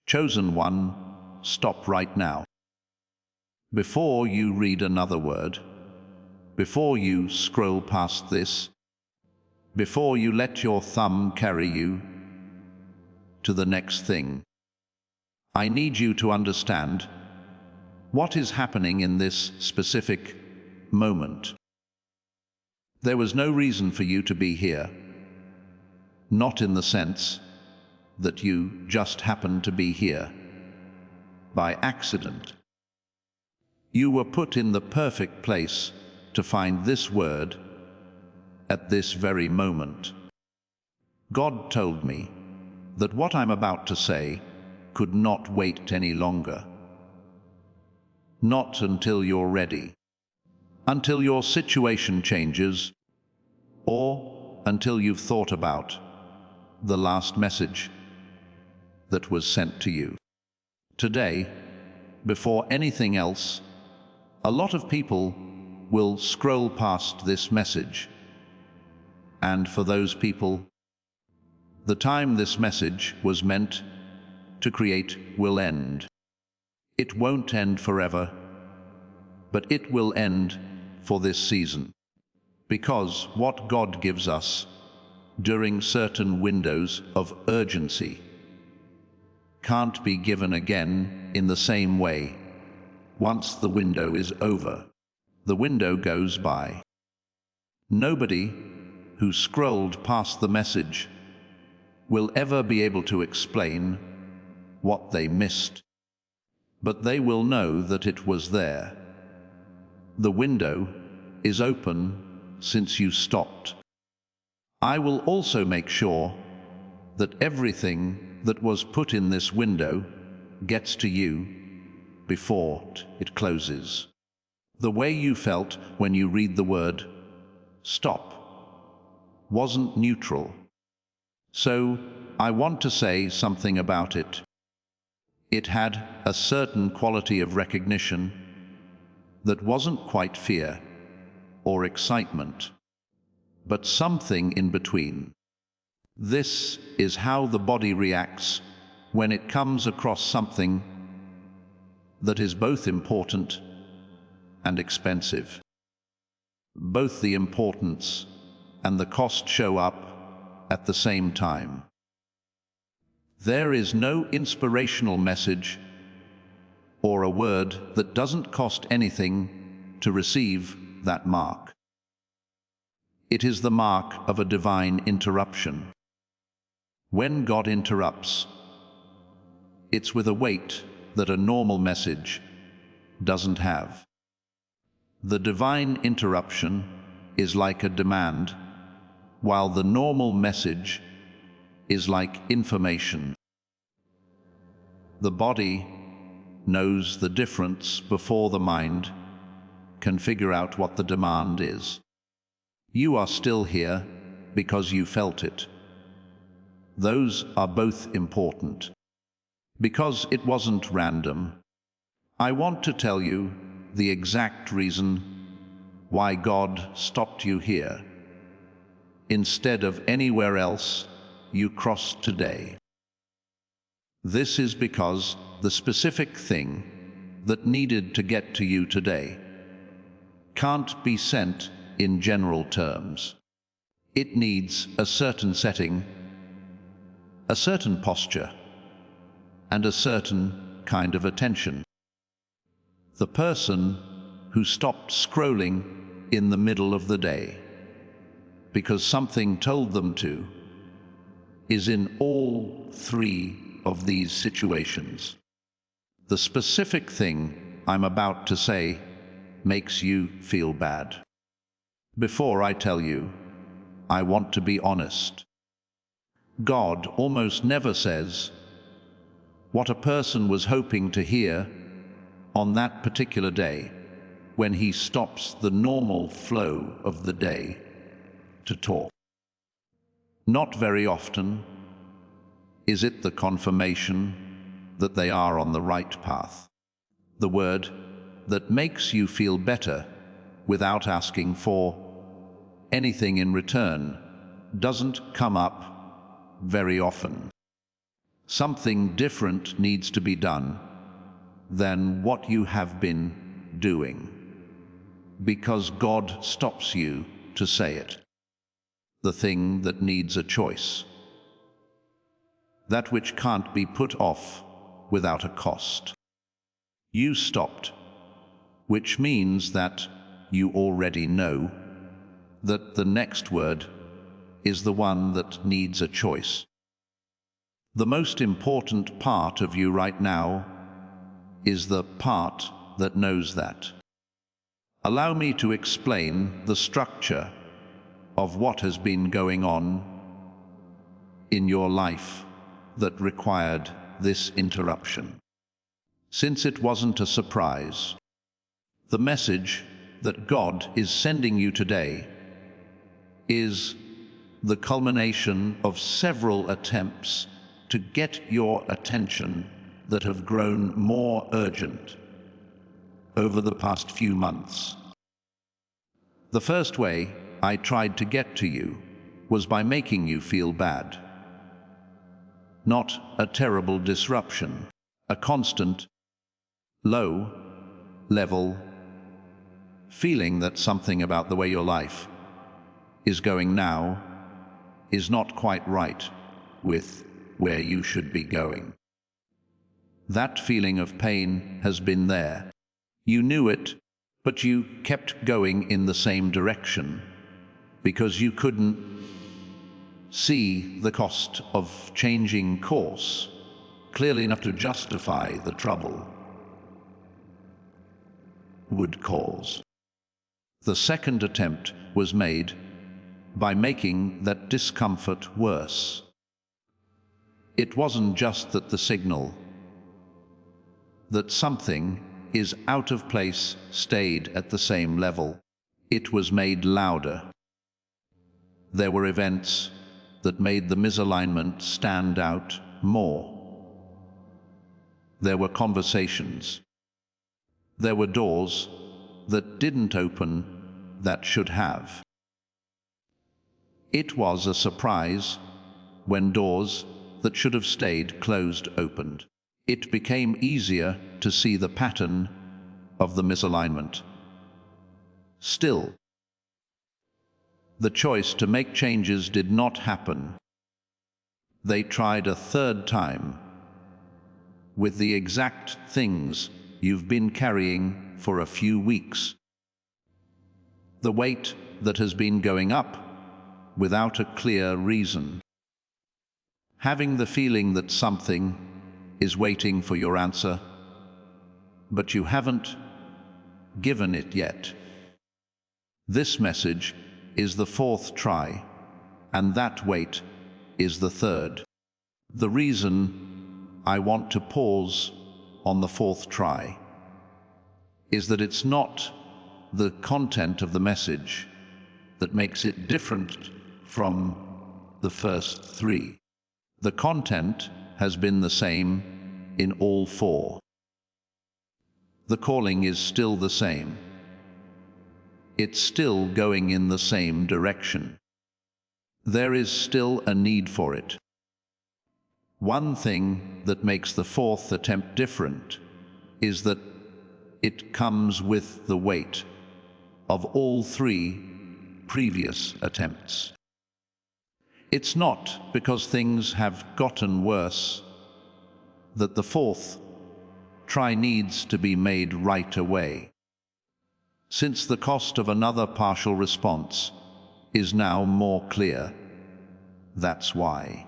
Chosen one, stop right now. Before you read another word, before you scroll past this, before you let your thumb carry you to the next thing, I need you to understand what is happening in this specific moment. There was no reason for you to be here, not in the sense that you just happened to be here by accident. You were put in the perfect place to find this word at this very moment. God told me that what I'm about to say could not wait any longer. Not until you're ready, until your situation changes, or until you've thought about the last message that was sent to you. Today, before anything else, a lot of people will scroll past this message. And for those people, the time this message was meant to create will end. It won't end forever, but it will end for this season. Because what God gives us during certain windows of urgency can't be given again in the same way. Once the window is over, the window goes by. Nobody who scrolled past the message will ever be able to explain what they missed, but they will know that it was there. The window is open since you stopped. I will also make sure that everything that was put in this window gets to you before it closes. The way you felt when you read the word stop wasn't neutral. So I want to say something about it. It had a certain quality of recognition that wasn't quite fear or excitement, but something in between. This is how the body reacts when it comes across something that is both important and expensive. Both the importance and the cost show up at the same time. There is no inspirational message or a word that doesn't cost anything to receive that mark. It is the mark of a divine interruption. When God interrupts, it's with a weight that a normal message doesn't have. The divine interruption is like a demand, while the normal message is like information. The body knows the difference before the mind can figure out what the demand is. You are still here because you felt it. Those are both important. Because it wasn't random, I want to tell you the exact reason why God stopped you here instead of anywhere else you crossed today. This is because the specific thing that needed to get to you today can't be sent in general terms. It needs a certain setting, a certain posture, and a certain kind of attention. The person who stopped scrolling in the middle of the day because something told them to is in all three of these situations. The specific thing I'm about to say makes you feel bad. Before I tell you, I want to be honest. God almost never says what a person was hoping to hear on that particular day when he stops the normal flow of the day to talk. Not very often is it the confirmation that they are on the right path, the word that makes you feel better without asking for anything in return doesn't come up very often. Something different needs to be done than what you have been doing, because God stops you to say it. The thing that needs a choice. That which can't be put off without a cost. You stopped, which means that you already know that the next word is the one that needs a choice. The most important part of you right now is the part that knows that. Allow me to explain the structure of what has been going on in your life that required this interruption. Since it wasn't a surprise, the message that God is sending you today is the culmination of several attempts to get your attention that have grown more urgent over the past few months. The first way I tried to get to you was by making you feel bad. Not a terrible disruption, a constant, low-level feeling that something about the way your life is going now is not quite right with where you should be going. That feeling of pain has been there. You knew it, but you kept going in the same direction because you couldn't see the cost of changing course clearly enough to justify the trouble would cause. The second attempt was made by making that discomfort worse. It wasn't just that the signal that something is out of place stayed at the same level. It was made louder. There were events that made the misalignment stand out more. There were conversations. There were doors that didn't open that should have. It was a surprise when doors that should have stayed closed opened. It became easier to see the pattern of the misalignment. Still, the choice to make changes did not happen. They tried a third time with the exact things you've been carrying for a few weeks. The weight that has been going up without a clear reason. Having the feeling that something is waiting for your answer, but you haven't given it yet. This message is the fourth try, and that wait is the third. The reason I want to pause on the fourth try is that it's not the content of the message that makes it different from the first three. The content has been the same in all four. The calling is still the same. It's still going in the same direction. There is still a need for it. One thing that makes the fourth attempt different is that it comes with the weight of all three previous attempts. It's not because things have gotten worse that the fourth try needs to be made right away, since the cost of another partial response is now more clear. That's why.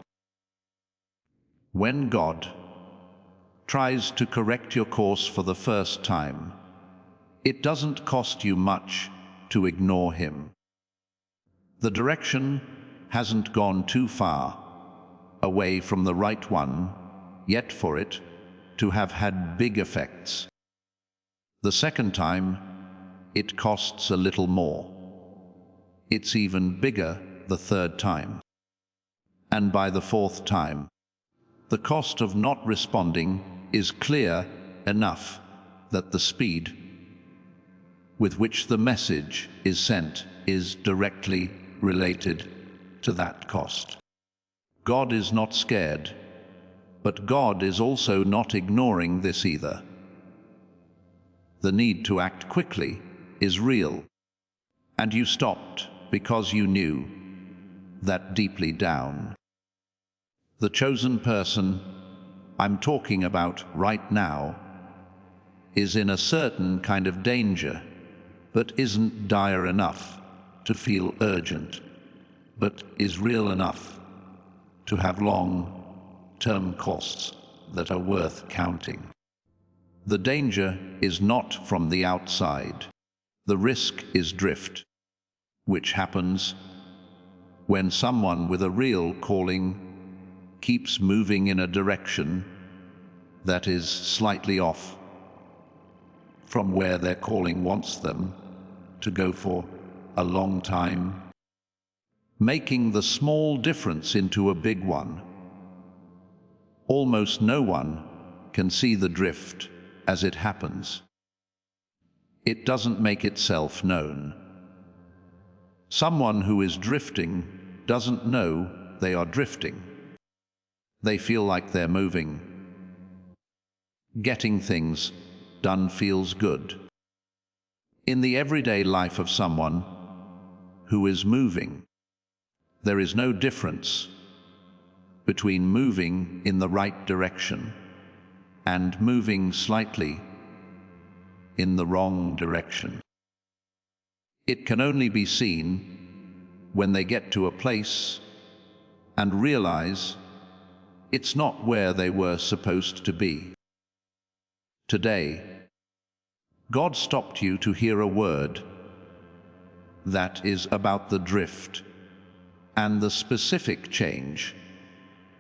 When God tries to correct your course for the first time, it doesn't cost you much to ignore him. The direction hasn't gone too far away from the right one yet for it to have had big effects. The second time, it costs a little more. It's even bigger the third time. And by the fourth time, the cost of not responding is clear enough that the speed with which the message is sent is directly related to that cost. God is not scared But God is also not ignoring this either. The need to act quickly is real, and you stopped because you knew that deeply down. The chosen person I'm talking about right now is in a certain kind of danger, but isn't dire enough to feel urgent, but is real enough to have long-term costs that are worth counting. The danger is not from the outside. The risk is drift, which happens when someone with a real calling keeps moving in a direction that is slightly off from where their calling wants them to go for a long time, making the small difference into a big one. Almost no one can see the drift as it happens. It doesn't make itself known. Someone who is drifting doesn't know they are drifting. They feel like they're moving. Getting things done feels good. In the everyday life of someone who is moving, there is no difference between moving in the right direction and moving slightly in the wrong direction. It can only be seen when they get to a place and realize it's not where they were supposed to be. Today, God stopped you to hear a word that is about the drift and the specific change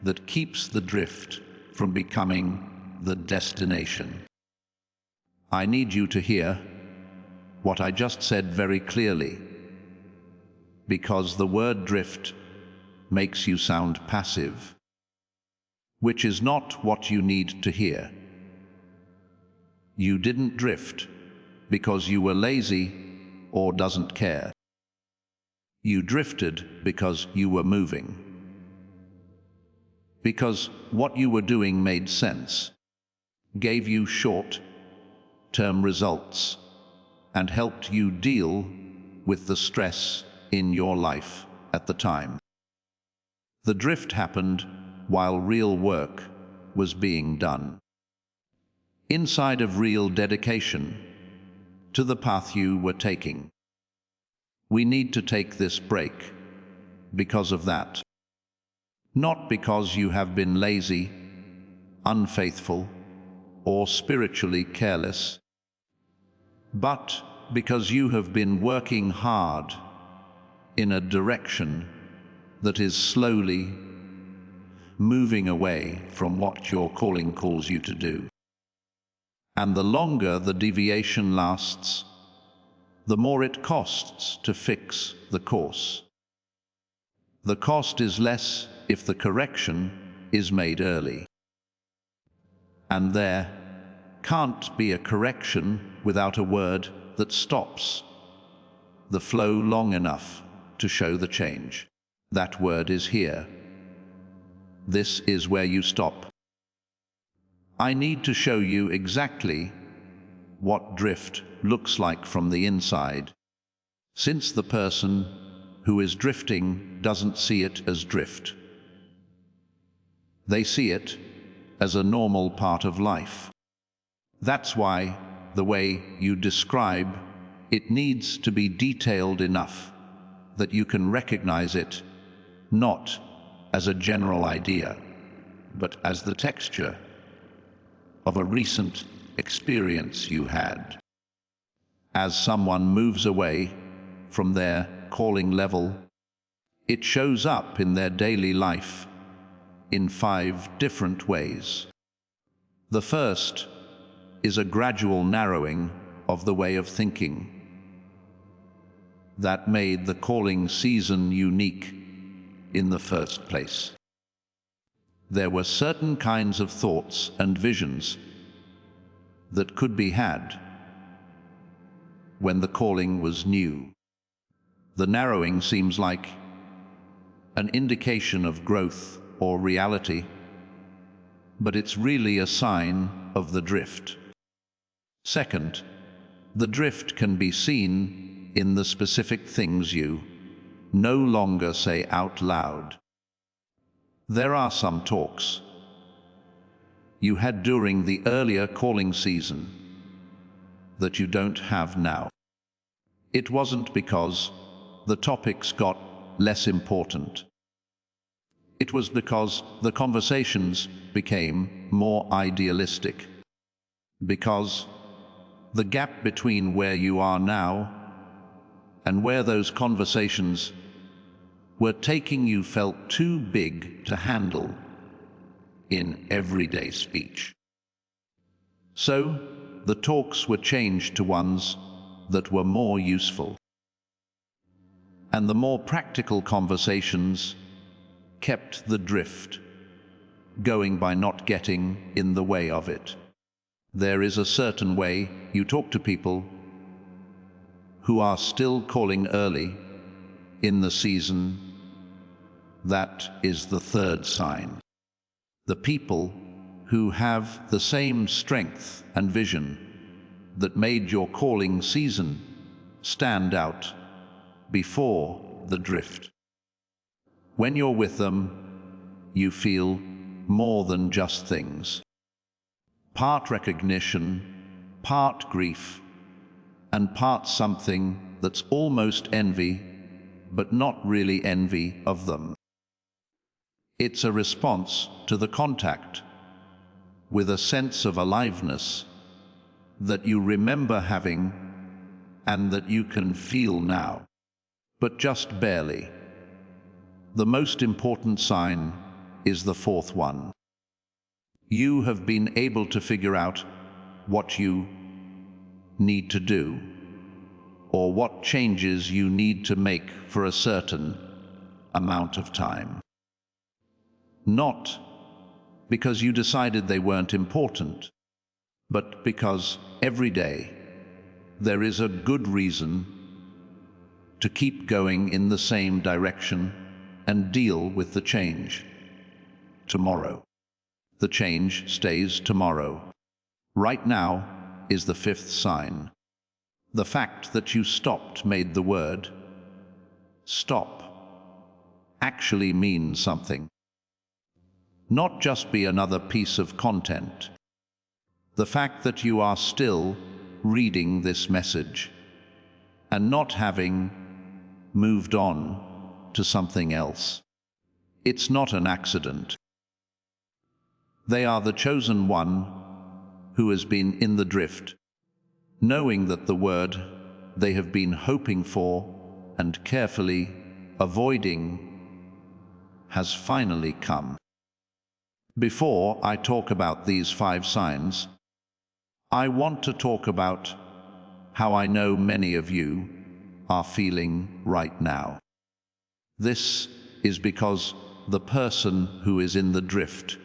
that keeps the drift from becoming the destination. I need you to hear what I just said very clearly, because the word drift makes you sound passive, which is not what you need to hear. You didn't drift because you were lazy or doesn't care. You drifted because you were moving. Because what you were doing made sense, gave you short-term results, and helped you deal with the stress in your life at the time. The drift happened while real work was being done. Inside of real dedication to the path you were taking. We need to take this break because of that. Not because you have been lazy, unfaithful, or spiritually careless, but because you have been working hard in a direction that is slowly moving away from what your calling calls you to do. And the longer the deviation lasts, the more it costs to fix the course. The cost is less if the correction is made early. And there can't be a correction without a word that stops the flow long enough to show the change. That word is here. This is where you stop. I need to show you exactly what drift looks like from the inside, since the person who is drifting doesn't see it as drift. They see it as a normal part of life. That's why the way you describe it needs to be detailed enough that you can recognize it not as a general idea, but as the texture of a recent experience you had. As someone moves away from their calling level, it shows up in their daily life in 5 different ways. The first is a gradual narrowing of the way of thinking that made the calling season unique in the first place. There were certain kinds of thoughts and visions that could be had when the calling was new. The narrowing seems like an indication of growth or reality, but it's really a sign of the drift. Second, the drift can be seen in the specific things you no longer say out loud. There are some talks you had during the earlier calling season that you don't have now. It wasn't because the topics got less important. It was because the conversations became more idealistic. Because the gap between where you are now and where those conversations were taking you felt too big to handle in everyday speech. So, the talks were changed to ones that were more useful. And the more practical conversations kept the drift going by not getting in the way of it. There is a certain way you talk to people who are still calling early in the season. That is the third sign. The people who have the same strength and vision that made your calling season stand out before the drift. When you're with them, you feel more than just things. Part recognition, part grief, and part something that's almost envy, but not really envy of them. It's a response to the contact with a sense of aliveness that you remember having and that you can feel now, but just barely. The most important sign is the fourth one. You have been able to figure out what you need to do, or what changes you need to make for a certain amount of time. Not because you decided they weren't important, but because every day there is a good reason to keep going in the same direction and deal with the change tomorrow. The change stays tomorrow. Right now is the fifth sign. The fact that you stopped made the word stop actually mean something. Not just be another piece of content. The fact that you are still reading this message and not having moved on to something else. It's not an accident. They are the chosen one who has been in the drift, knowing that the word they have been hoping for and carefully avoiding has finally come. Before I talk about these 5 signs, I want to talk about how I know many of you are feeling right now. This is because the person who is in the drift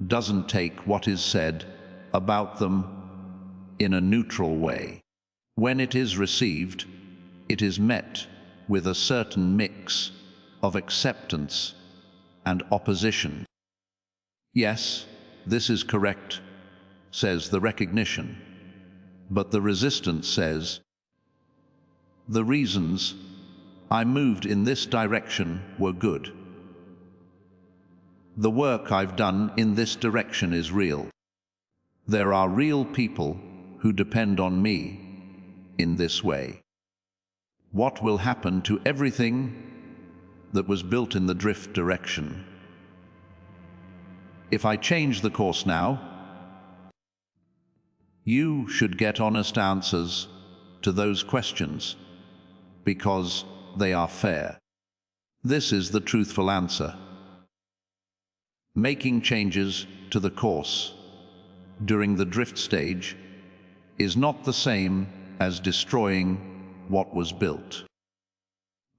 doesn't take what is said about them in a neutral way. When it is received, it is met with a certain mix of acceptance and opposition. Yes, this is correct, says the recognition, but the resistance says, the reasons I moved in this direction were good. The work I've done in this direction is real. There are real people who depend on me in this way. What will happen to everything that was built in the drift direction if I change the course now? You should get honest answers to those questions because they are fair. This is the truthful answer. Making changes to the course during the drift stage is not the same as destroying what was built.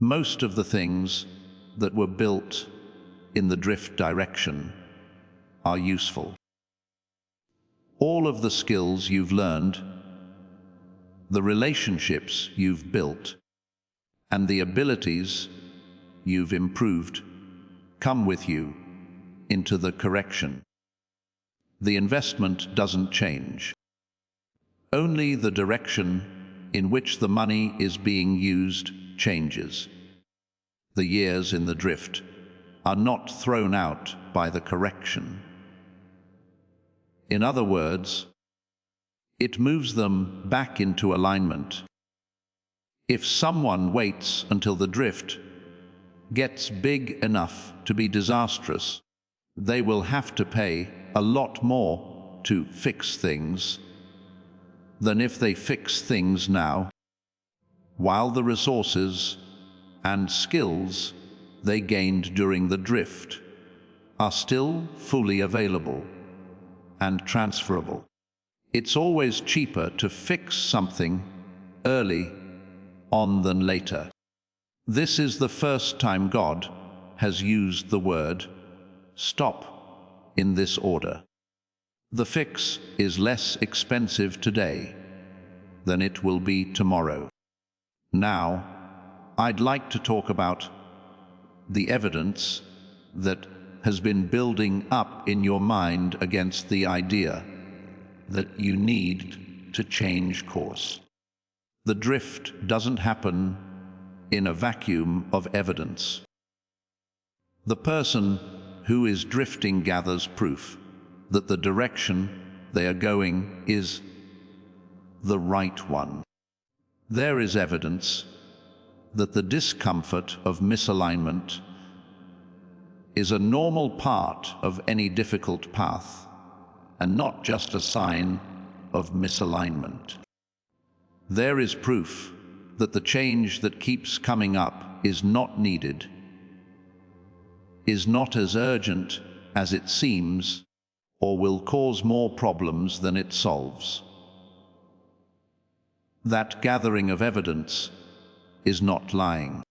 Most of the things that were built in the drift direction are useful. All of the skills you've learned, the relationships you've built, and the abilities you've improved come with you into the correction. the investment doesn't change. Only the direction in which the money is being used changes. The years in the drift are not thrown out by the correction. In other words, it moves them back into alignment. If someone waits until the drift gets big enough to be disastrous, they will have to pay a lot more to fix things than if they fix things now, while the resources and skills they gained during the drift are still fully available and transferable. It's always cheaper to fix something early on than later. This is the first time God has used the word stop in this order. The fix is less expensive today than it will be tomorrow. Now, I'd like to talk about the evidence that has been building up in your mind against the idea that you need to change course. The drift doesn't happen in a vacuum of evidence. The person who is drifting gathers proof that the direction they are going is the right one. There is evidence that the discomfort of misalignment is a normal part of any difficult path, and not just a sign of misalignment. There is proof that the change that keeps coming up is not needed, is not as urgent as it seems, or will cause more problems than it solves. That gathering of evidence is not lying.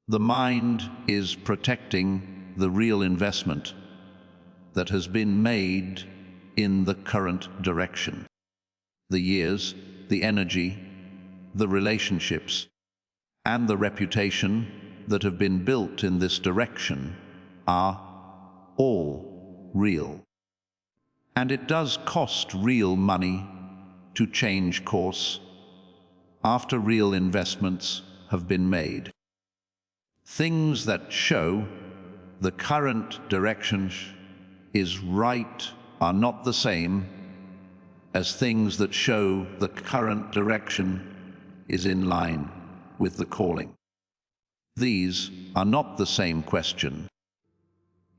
The mind is protecting the real investment that has been made in the current direction. The years, the energy, the relationships, and the reputation that have been built in this direction are all real. And it does cost real money to change course after real investments have been made. Things that show the current direction is right are not the same as things that show the current direction is in line with the calling. These are not the same question.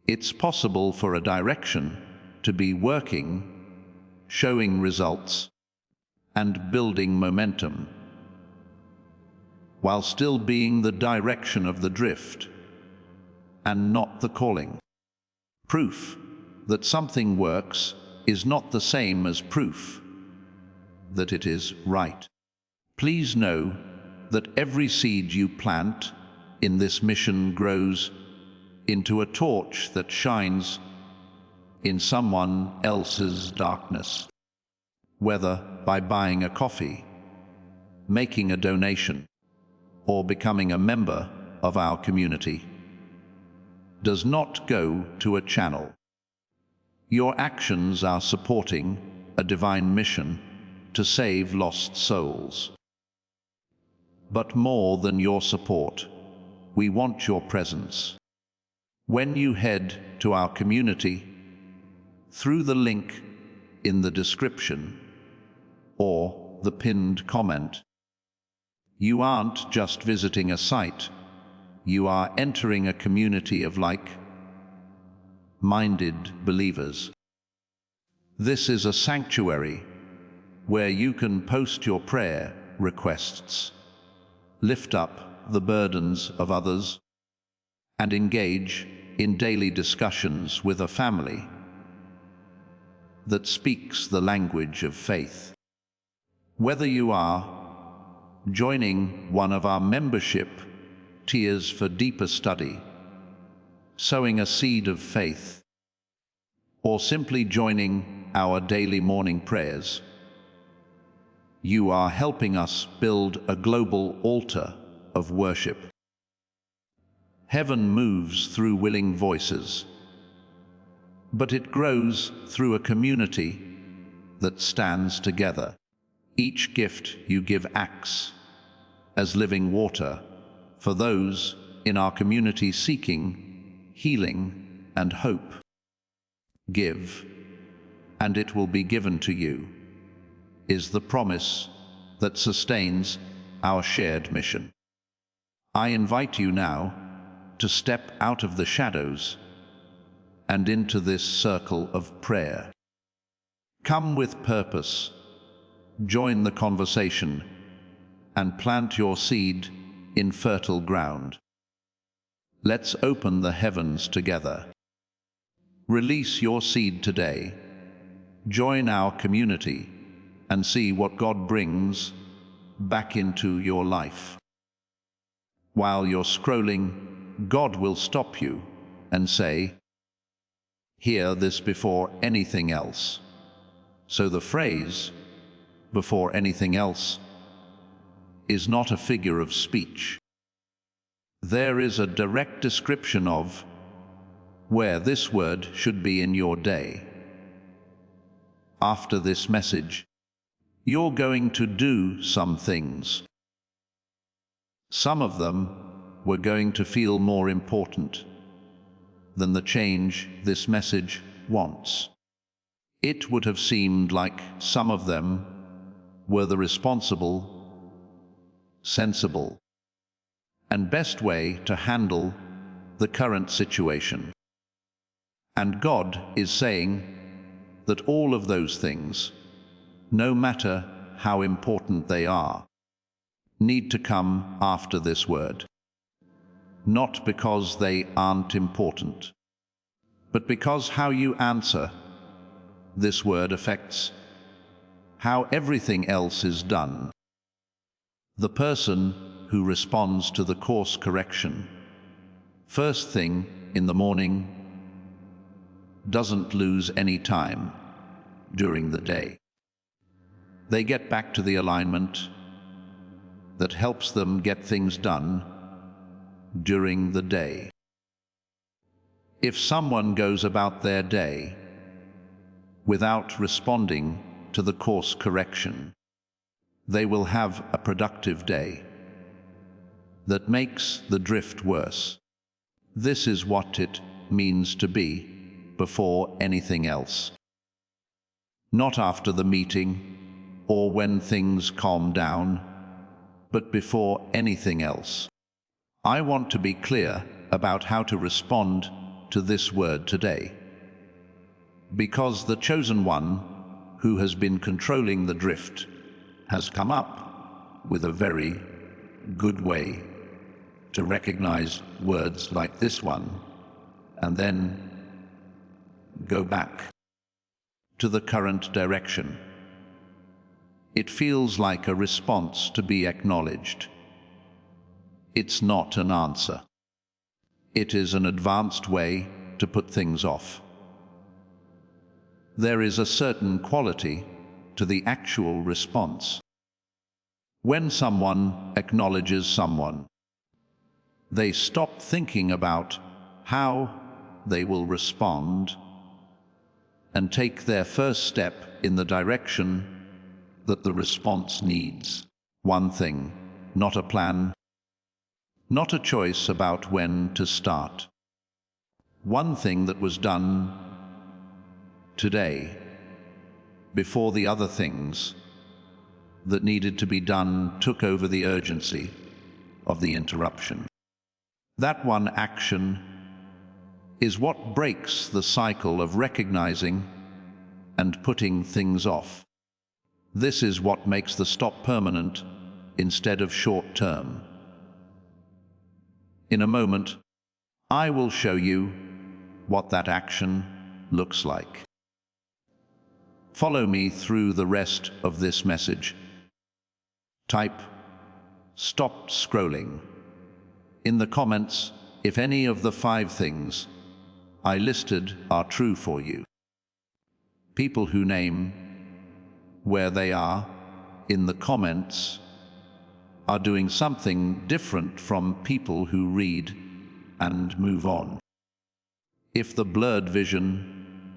It's possible for a direction to be working, showing results, and building momentum, while still being the direction of the drift and not the calling. Proof that something works is not the same as proof that it is right. Please know that every seed you plant in this mission grows into a torch that shines in someone else's darkness, whether by buying a coffee, making a donation, or becoming a member of our community. Does not go to a channel. Your actions are supporting a divine mission to save lost souls. But more than your support, we want your presence. When you head to our community through the link in the description or the pinned comment, you aren't just visiting a site, you are entering a community of like-minded believers. This is a sanctuary where you can post your prayer requests, lift up the burdens of others, and engage in daily discussions with a family that speaks the language of faith. Whether you are joining one of our membership tiers for deeper study, sowing a seed of faith, or simply joining our daily morning prayers, you are helping us build a global altar of worship. Heaven moves through willing voices, but it grows through a community that stands together. Each gift you give acts as living water for those in our community seeking healing and hope. Give, and it will be given to you, is the promise that sustains our shared mission. I invite you now to step out of the shadows and into this circle of prayer. Come with purpose, join the conversation, and plant your seed in fertile ground. Let's open the heavens together. Release your seed today. Join our community and see what God brings back into your life. While you're scrolling, God will stop you and say, "Hear this before anything else." So the phrase, "before anything else," is not a figure of speech. There is a direct description of where this word should be in your day. After this message, you're going to do some things. Some of them were going to feel more important than the change this message wants. It would have seemed like some of them were the responsible, sensible, and best way to handle the current situation. And God is saying that all of those things, no matter how important they are, need to come after this word. Not because they aren't important, but because how you answer this word affects how everything else is done. The person who responds to the course correction first thing in the morning doesn't lose any time during the day. They get back to the alignment that helps them get things done during the day. If someone goes about their day without responding to the course correction, they will have a productive day that makes the drift worse. This is what it means to be before anything else. Not after the meeting or when things calm down, but before anything else. I want to be clear about how to respond to this word today, because the chosen one who has been controlling the drift has come up with a very good way to recognize words like this one and then go back to the current direction. It feels like a response to be acknowledged. It's not an answer. It is an advanced way to put things off. There is a certain quality to the actual response. When someone acknowledges someone, they stop thinking about how they will respond and take their first step in the direction that the response needs. One thing, not a plan, not a choice about when to start. One thing that was done today before the other things that needed to be done took over the urgency of the interruption. That one action is what breaks the cycle of recognizing and putting things off. This is what makes the stop permanent instead of short-term. In a moment, I will show you what that action looks like. Follow me through the rest of this message. Type "stop scrolling" in the comments if any of the 5 things I listed are true for you. People who name where they are in the comments are doing something different from people who read and move on. If the blurred vision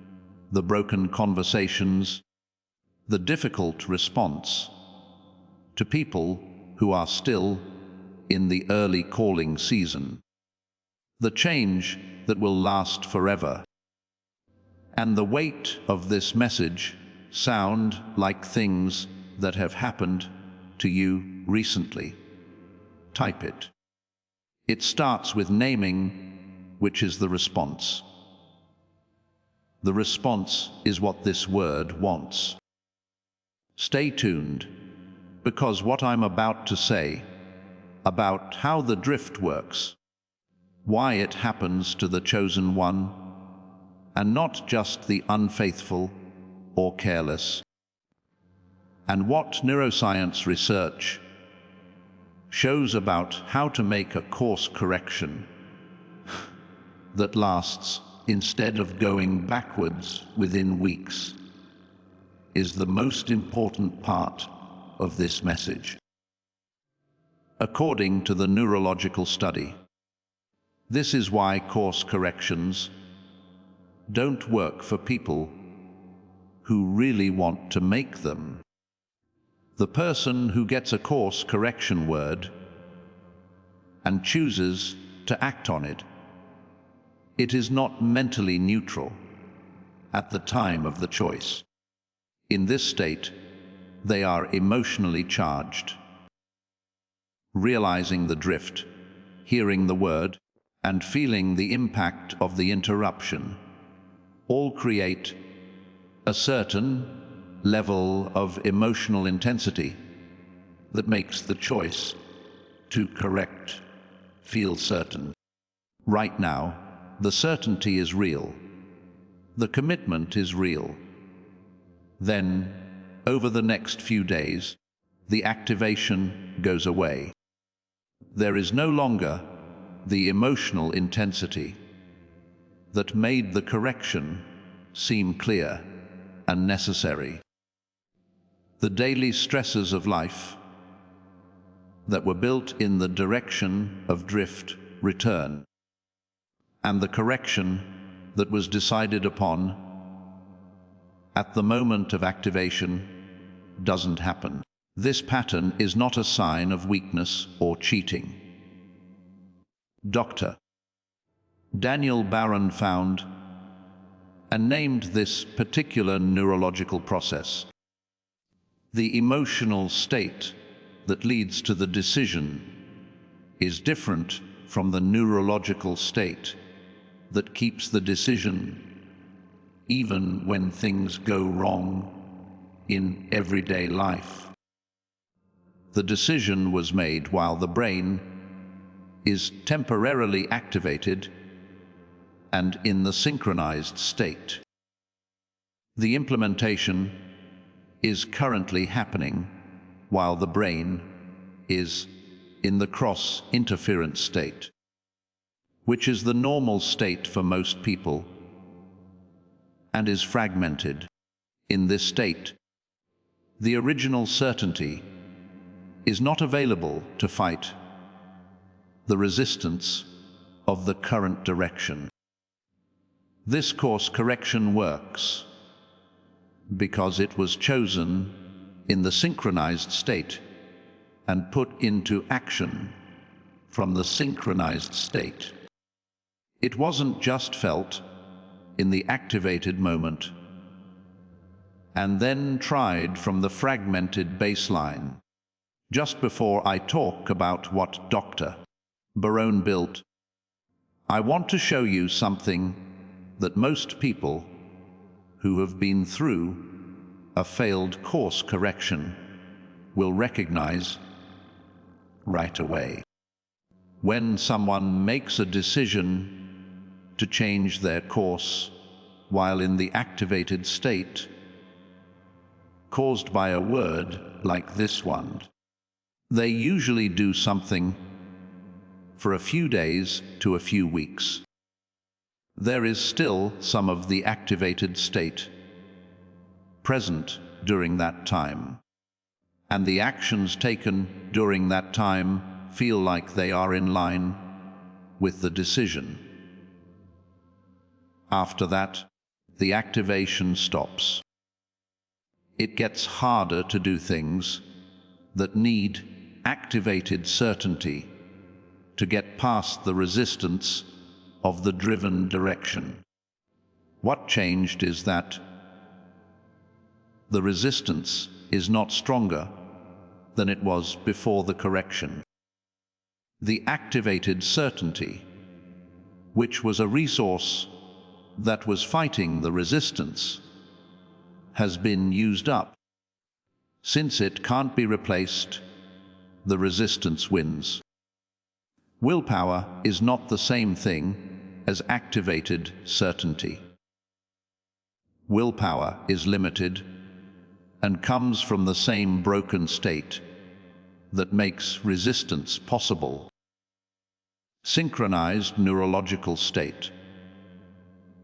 the broken conversations, the difficult response to people who are still in the early calling season, the change that will last forever. And the weight of this message sound like things that have happened to you recently. Type it. It starts with naming, which is the response. The response is what this word wants. Stay tuned, because what I'm about to say about how the drift works, why it happens to the chosen one, and not just the unfaithful or careless, and what neuroscience research shows about how to make a course correction that lasts instead of going backwards within weeks, is the most important part of this message. According to the neurological study, this is why course corrections don't work for people who really want to make them. The person who gets a course correction word and chooses to act on it, it is not mentally neutral at the time of the choice. In this state, they are emotionally charged. Realizing the drift, hearing the word, and feeling the impact of the interruption all create a certain level of emotional intensity that makes the choice to correct feel certain. Right now, the certainty is real. The commitment is real. Then, over the next few days, the activation goes away. There is no longer the emotional intensity that made the correction seem clear and necessary. The daily stresses of life that were built in the direction of drift return, and the correction that was decided upon at the moment of activation doesn't happen. This pattern is not a sign of weakness or cheating. Dr. Daniel Barron found and named this particular neurological process the emotional state that leads to the decision is different from the neurological state that keeps the decision even when things go wrong in everyday life. The decision was made while the brain is temporarily activated and in the synchronized state. The implementation is currently happening while the brain is in the cross-interference state, which is the normal state for most people and is fragmented. In this state, the original certainty is not available to fight the resistance of the current direction. This course correction works because it was chosen in the synchronized state and put into action from the synchronized state. It wasn't just felt in the activated moment and then tried from the fragmented baseline. Just before I talk about what Dr. Barron built, I want to show you something that most people who have been through a failed course correction will recognize right away. When someone makes a decision to change their course while in the activated state, caused by a word like this one, they usually do something for a few days to a few weeks. There is still some of the activated state present during that time, and the actions taken during that time feel like they are in line with the decision. After that, the activation stops. It gets harder to do things that need activated certainty to get past the resistance of the driven direction. What changed is that the resistance is not stronger than it was before the correction. The activated certainty, which was a resource that was fighting the resistance, has been used up. Since it can't be replaced, the resistance wins. Willpower is not the same thing as activated certainty. Willpower is limited and comes from the same broken state that makes resistance possible. Synchronized neurological state,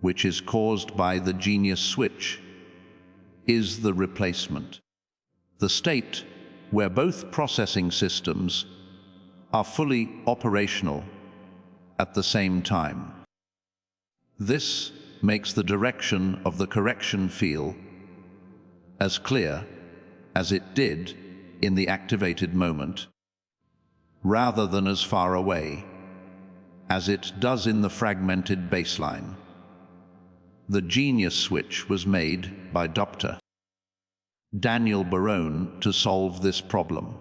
which is caused by the genius switch, is the replacement. The state where both processing systems are fully operational at the same time. This makes the direction of the correction feel as clear as it did in the activated moment, rather than as far away as it does in the fragmented baseline. The genius switch was made by Dr. Daniel Barone to solve this problem.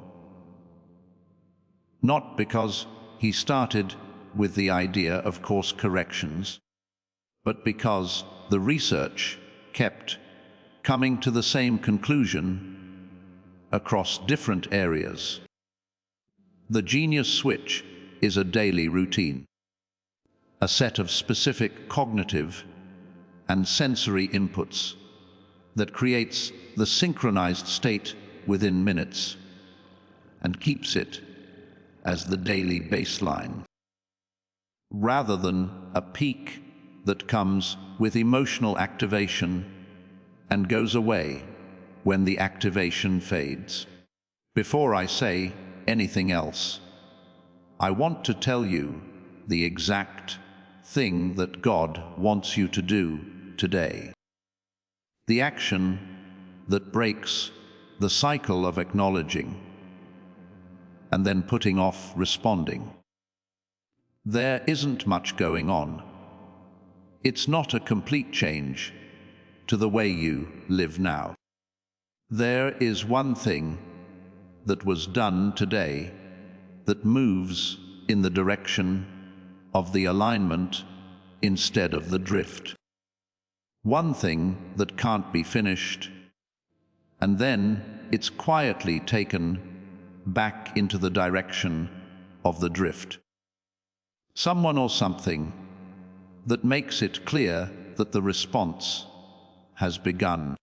Not because he started with the idea of course corrections, but because the research kept coming to the same conclusion across different areas. The genius switch is a daily routine, a set of specific cognitive and sensory inputs that creates the synchronized state within minutes and keeps it as the daily baseline, rather than a peak that comes with emotional activation and goes away when the activation fades. Before I say anything else, I want to tell you the exact thing that God wants you to do today. The action that breaks the cycle of acknowledging and then putting off responding. There isn't much going on. It's not a complete change to the way you live now. There is one thing that was done today that moves in the direction of the alignment instead of the drift. One thing that can't be finished, and then it's quietly taken back into the direction of the drift. Someone or something that makes it clear that the response has begun.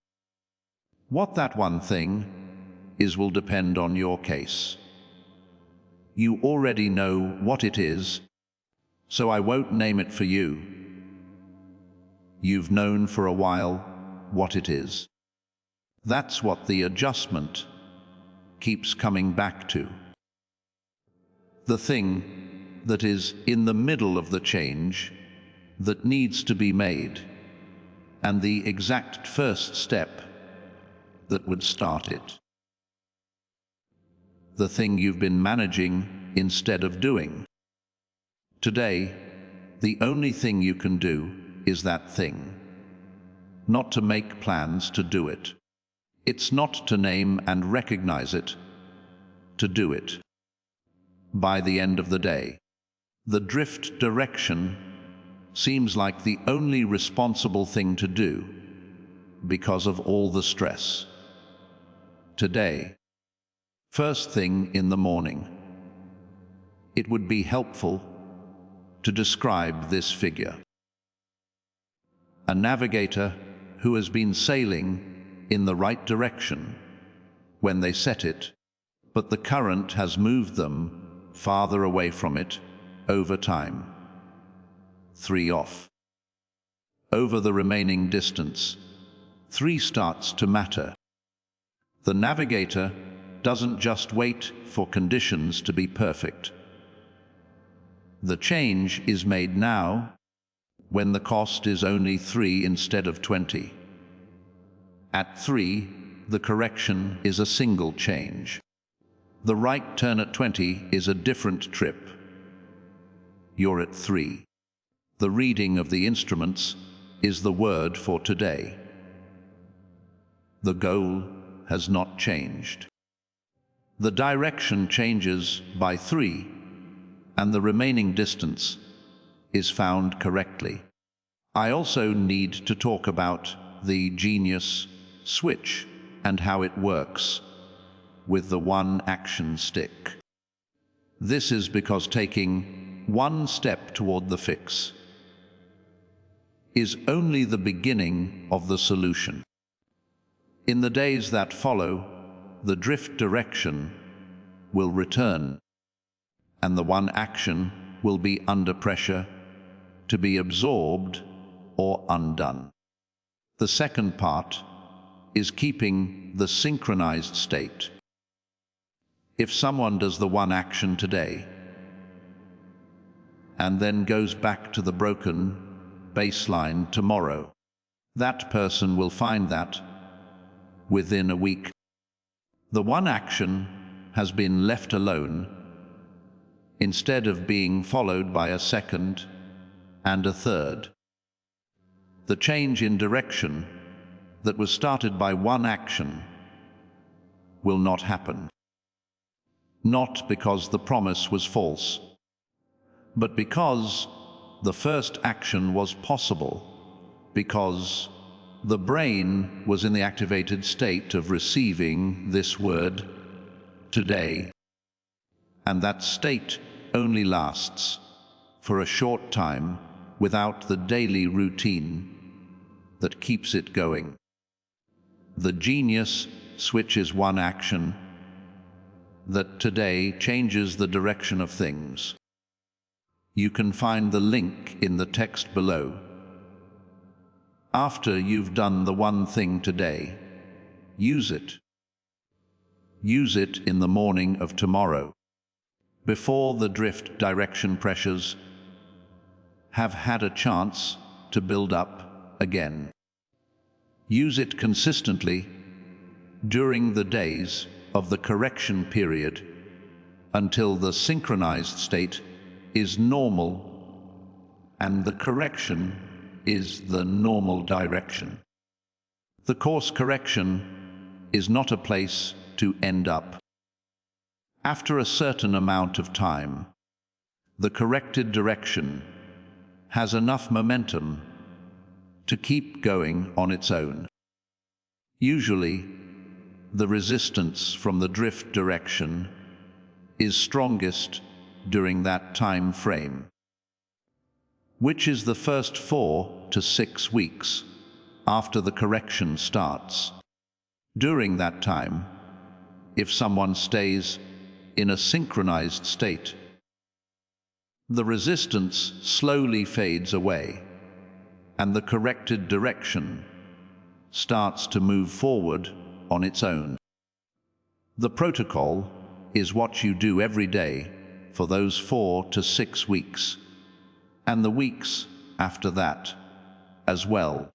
What that one thing is will depend on your case. You already know what it is, so I won't name it for you. You've known for a while what it is. That's what the adjustment keeps coming back to. The thing that is in the middle of the change that needs to be made, and the exact first step that would start it. The thing you've been managing instead of doing. Today, the only thing you can do is that thing. Not to make plans to do it. It's not to name and recognize it, to do it. By the end of the day, the drift direction seems like the only responsible thing to do because of all the stress. Today, first thing in the morning, it would be helpful to describe this figure. A navigator who has been sailing in the right direction when they set it, but the current has moved them farther away from it over time. 3 off. Over the remaining distance, 3 starts to matter. The navigator doesn't just wait for conditions to be perfect. The change is made now when the cost is only 3 instead of 20. At 3, the correction is a single change. The right turn at 20 is a different trip. You're at 3. The reading of the instruments is the word for today. The goal has not changed. The direction changes by 3, and the remaining distance is found correctly. I also need to talk about the Genius switch and how it works with the one action stick. This is because taking one step toward the fix is only the beginning of the solution. In the days that follow, the drift direction will return, and the one action will be under pressure to be absorbed or undone. The second part is keeping the synchronized state. If someone does the one action today and then goes back to the broken baseline tomorrow, that person will find that within a week, the one action has been left alone instead of being followed by a second and a third. The change in direction that was started by one action will not happen. Not because the promise was false, but because the first action was possible, because the brain was in the activated state of receiving this word today. And that state only lasts for a short time without the daily routine that keeps it going. The Genius switch is one action that today changes the direction of things. You can find the link in the text below. After you've done the one thing today, use it. Use it in the morning of tomorrow, before the drift direction pressures have had a chance to build up again. Use it consistently during the days of the correction period until the synchronized state is normal and the correction is the normal direction. The course correction is not a place to end up. After a certain amount of time, the corrected direction has enough momentum to keep going on its own. Usually, the resistance from the drift direction is strongest during that time frame, which is the first 4 to 6 weeks after the correction starts. During that time, if someone stays in a synchronized state, the resistance slowly fades away, and the corrected direction starts to move forward on its own. The protocol is what you do every day for those 4 to 6 weeks, and the weeks after that as well.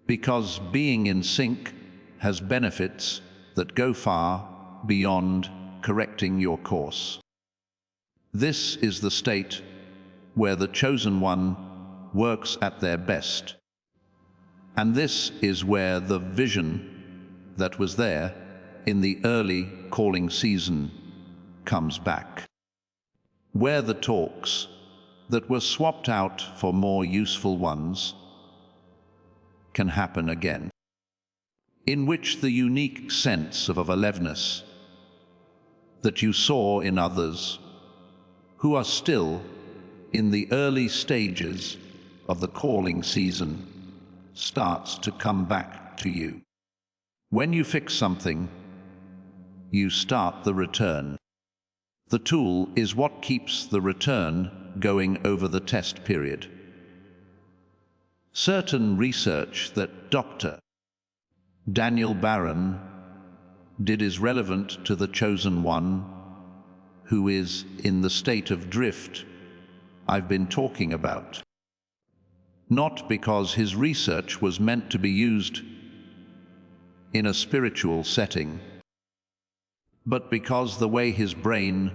Because being in sync has benefits that go far beyond correcting your course. This is the state where the chosen one works at their best. And this is where the vision that was there in the early calling season comes back. Where the talks that were swapped out for more useful ones can happen again, in which the unique sense of aliveness that you saw in others who are still in the early stages of the calling season starts to come back to you. When you fix something, you start the return. The tool is what keeps the return going over the test period. Certain research that Dr. Daniel Barron did is relevant to the chosen one who is in the state of drift I've been talking about. not because his research was meant to be used in a spiritual setting, but because the way his brain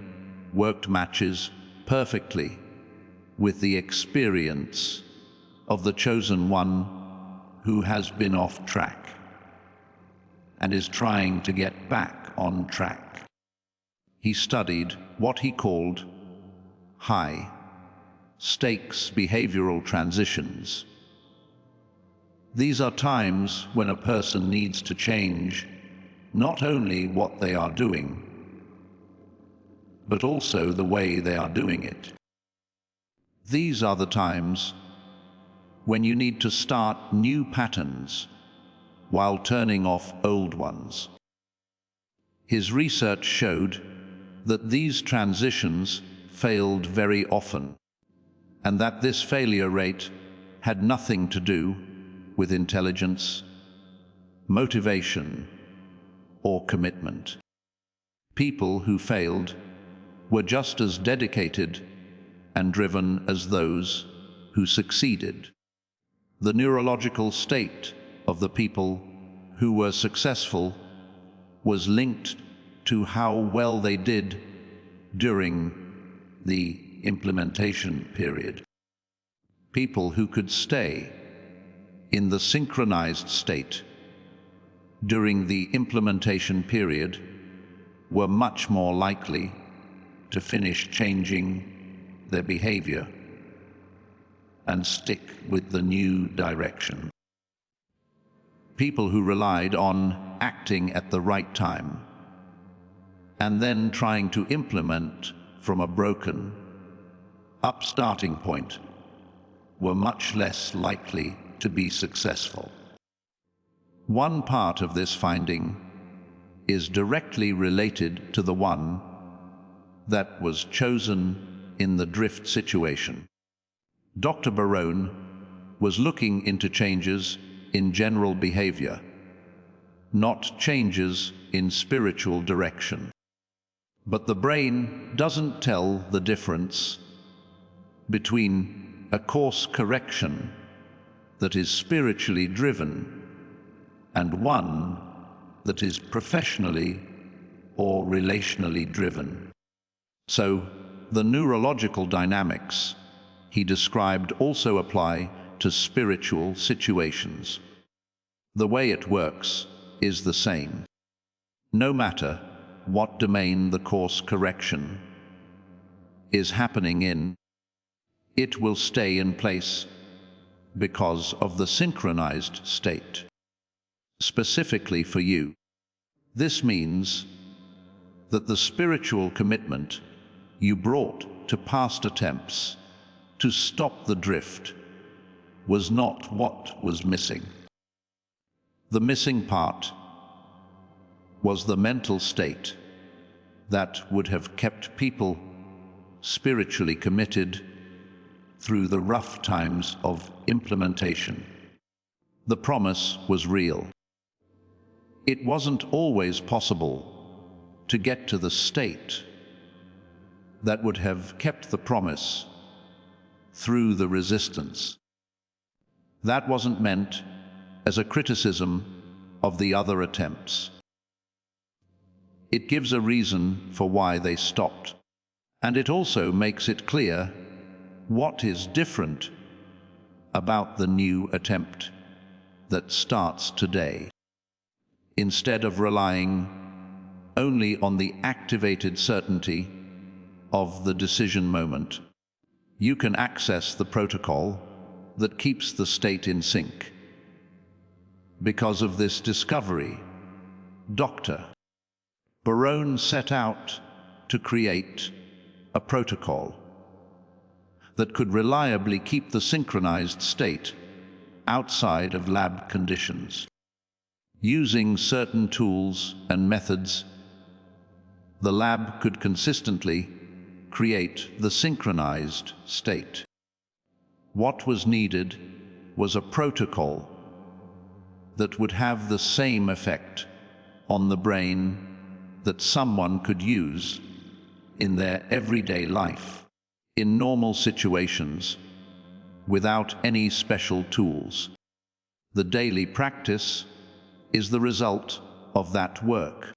worked matches perfectly with the experience of the chosen one who has been off track and is trying to get back on track. He studied what he called high-stakes behavioral transitions. These are times when a person needs to change not only what they are doing, but also the way they are doing it. These are the times when you need to start new patterns while turning off old ones. His research showed that these transitions failed very often, and that this failure rate had nothing to do with intelligence, motivation, or commitment. People who failed were just as dedicated and driven as those who succeeded. The neurological state of the people who were successful was linked to how well they did during the implementation period. People who could stay in the synchronized state during the implementation period were much more likely to finish changing their behavior and stick with the new direction. People who relied on acting at the right time and then trying to implement from a broken up starting point were much less likely to be successful. One part of this finding is directly related to the one that was chosen in the drift situation. Dr. Barone was looking into changes in general behavior, not changes in spiritual direction. But the brain doesn't tell the difference between a course correction that is spiritually driven and one that is professionally or relationally driven. So, the neurological dynamics he described also apply to spiritual situations. The way it works is the same. No matter what domain the course correction is happening in, it will stay in place because of the synchronized state. Specifically for you, this means that the spiritual commitment you brought to past attempts to stop the drift was not what was missing. The missing part was the mental state that would have kept people spiritually committed through the rough times of implementation. The promise was real. It wasn't always possible to get to the state that would have kept the promise through the resistance. That wasn't meant as a criticism of the other attempts. It gives a reason for why they stopped, and it also makes it clear what is different about the new attempt that starts today. Instead of relying only on the activated certainty of the decision moment, you can access the protocol that keeps the state in sync. Because of this discovery, Dr. Barone set out to create a protocol that could reliably keep the synchronized state outside of lab conditions. Using certain tools and methods, the lab could consistently create the synchronized state. What was needed was a protocol that would have the same effect on the brain that someone could use in their everyday life. In normal situations, without any special tools. The daily practice is the result of that work.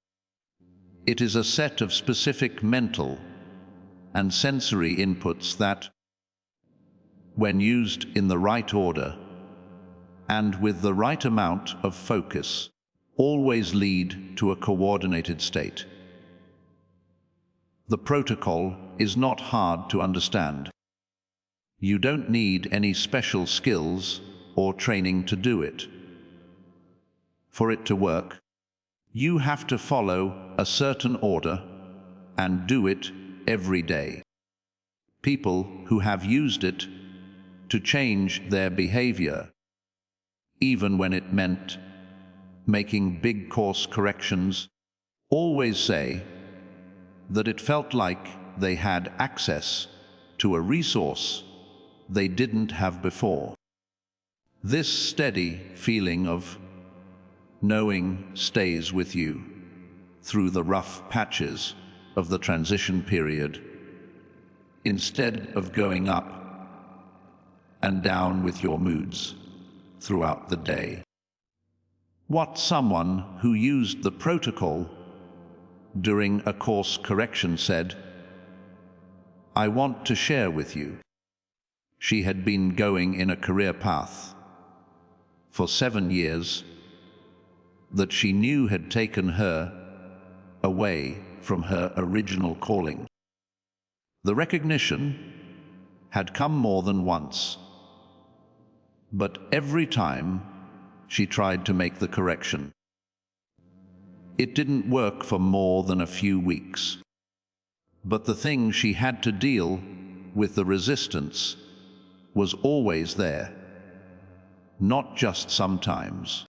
It is a set of specific mental and sensory inputs that, when used in the right order and with the right amount of focus, always lead to a coordinated state. The protocol is not hard to understand. You don't need any special skills or training to do it. For it to work, you have to follow a certain order and do it every day. People who have used it to change their behavior, even when it meant making big course corrections, always say that it felt like they had access to a resource they didn't have before. This steady feeling of knowing stays with you through the rough patches of the transition period, instead of going up and down with your moods throughout the day. What someone who used the protocol during a course correction said, "I want to share with you." She had been going in a career path for 7 years that she knew had taken her away from her original calling. The recognition had come more than once, but every time she tried to make the correction, it didn't work for more than a few weeks. But the thing she had to deal with, the resistance, was always there, not just sometimes.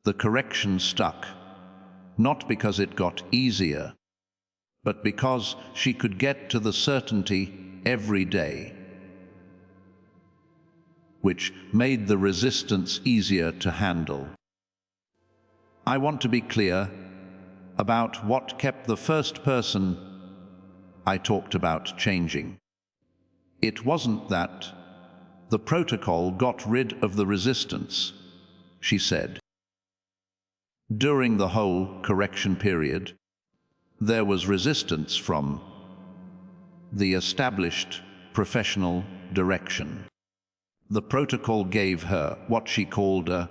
The correction stuck, not because it got easier, but because she could get to the certainty every day, which made the resistance easier to handle. I want to be clear about what kept the first person I talked about changing. It wasn't that the protocol got rid of the resistance, she said. During the whole correction period, there was resistance from the established professional direction. The protocol gave her what she called a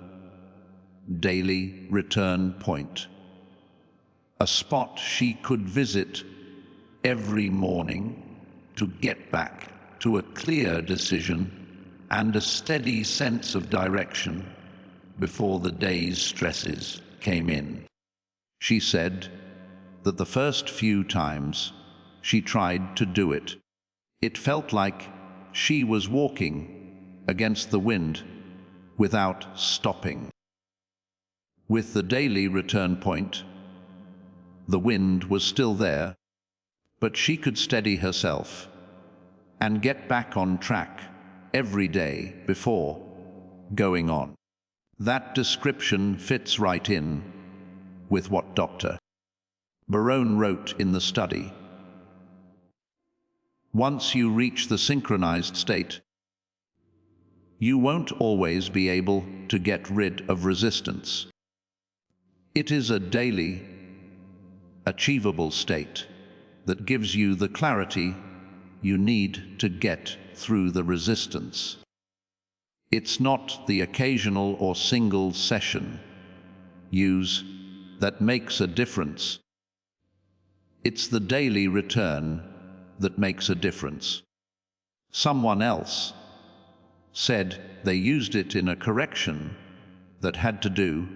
daily return point, a spot she could visit every morning to get back to a clear decision and a steady sense of direction before the day's stresses came in. She said that the first few times she tried to do it, it felt like she was walking against the wind without stopping. With the daily return point, the wind was still there, but she could steady herself and get back on track every day before going on. That description fits right in with what Dr. Barone wrote in the study. Once you reach the synchronized state, you won't always be able to get rid of resistance. It is a daily, achievable state that gives you the clarity you need to get through the resistance. It's not the occasional or single session use that makes a difference. It's the daily return that makes a difference. Someone else said they used it in a correction that had to do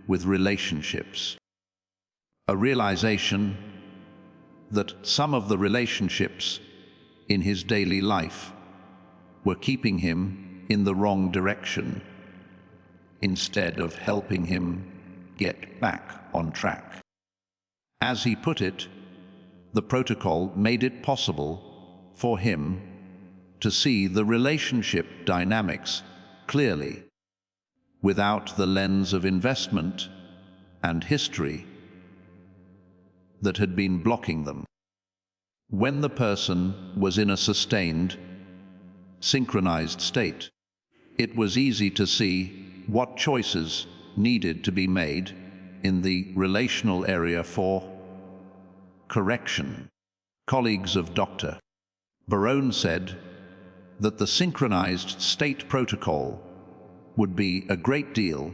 with relationships. A realization that some of the relationships in his daily life were keeping him in the wrong direction instead of helping him get back on track. As he put it, the protocol made it possible for him to see the relationship dynamics clearly, without the lens of investment and history that had been blocking them. When the person was in a sustained synchronized state. It was easy to see what choices needed to be made in the relational area for correction. Colleagues of Dr. Barone said that the synchronized state protocol would be a great deal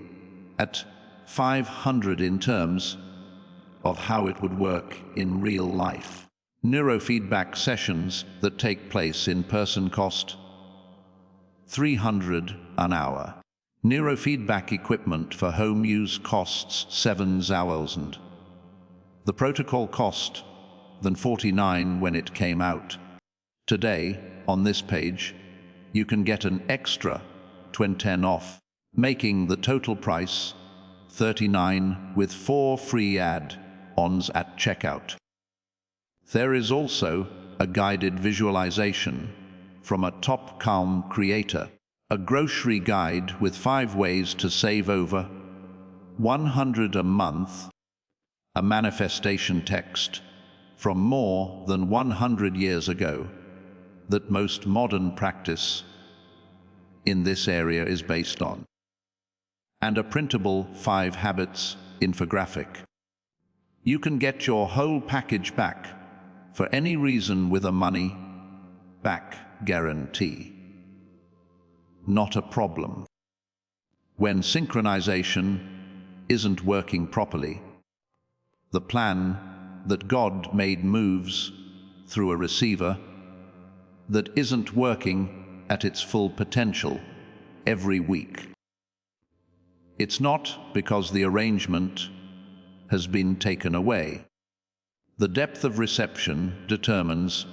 at 500 in terms of how it would work in real life. Neurofeedback sessions that take place in person cost $300 an hour. Neurofeedback equipment for home use costs $7,000. The protocol cost than $49 when it came out. Today, on this page, you can get an extra 20% off, making the total price $39 with 4 free add-ons at checkout. There is also a guided visualization from a top Calm creator, a grocery guide with 5 ways to save over $100 a month, a manifestation text from more than 100 years ago that most modern practice in this area is based on, and a printable 5 habits infographic. You can get your whole package back for any reason with a money-back guarantee. Not a problem. When synchronization isn't working properly, the plan that God made moves through a receiver that isn't working at its full potential every week. It's not because the arrangement has been taken away. The depth of reception determines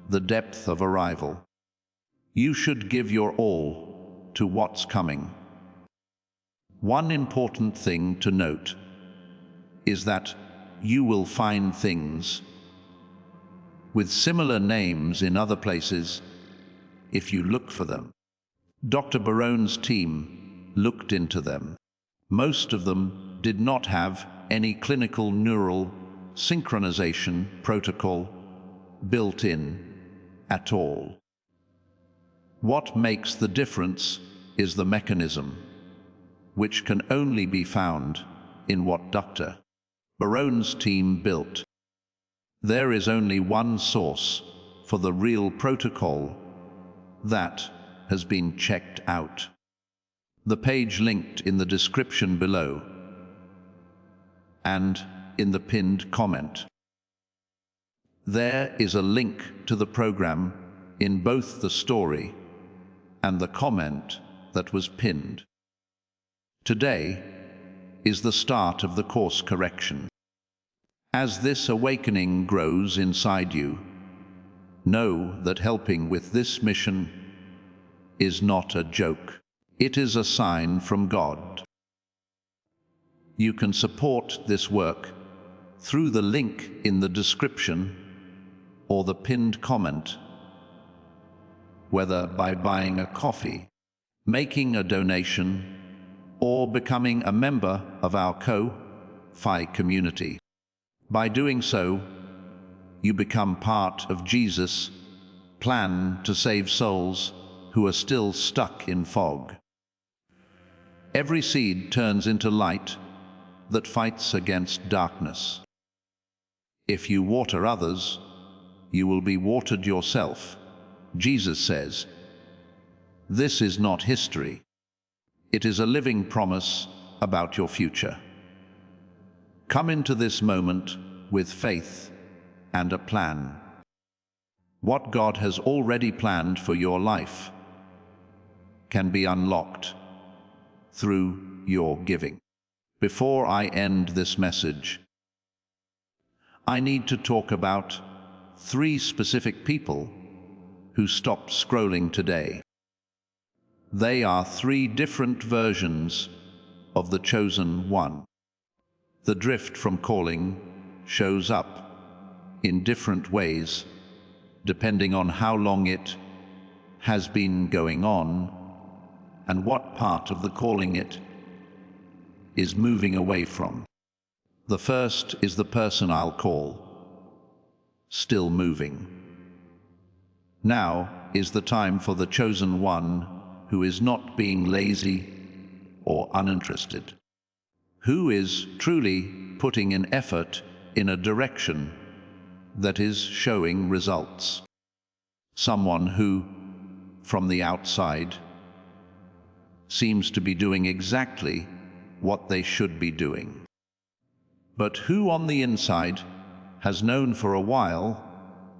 the depth of arrival. You should give your all to what's coming. One important thing to note is that you will find things with similar names in other places if you look for them. Dr. Barone's team looked into them. Most of them did not have any clinical neural synchronization protocol built in at all. What makes the difference is the mechanism, which can only be found in what Dr. Barone's team built. There is only one source for the real protocol that has been checked out. The page linked in the description below and in the pinned comment. There is a link to the program in both the story and the comment that was pinned. Today is the start of the course correction. As this awakening grows inside you, know that helping with this mission is not a joke. It is a sign from God. You can support this work through the link in the description or the pinned comment, whether by buying a coffee, making a donation, or becoming a member of our Ko-Fi community. By doing so, you become part of Jesus' plan to save souls who are still stuck in fog. Every seed turns into light that fights against darkness. If you water others, you will be watered yourself. Jesus says, this is not history. It is a living promise about your future. Come into this moment with faith and a plan. What God has already planned for your life can be unlocked through your giving. Before I end this message, I need to talk about 3 specific people who stopped scrolling today. They are 3 different versions of the chosen one. The drift from calling shows up in different ways, depending on how long it has been going on and what part of the calling it is moving away from. The first is the person I'll call still moving. Now is the time for the chosen one who is not being lazy or uninterested, who is truly putting in effort in a direction that is showing results. Someone who, from the outside, seems to be doing exactly what they should be doing, but who on the inside has known for a while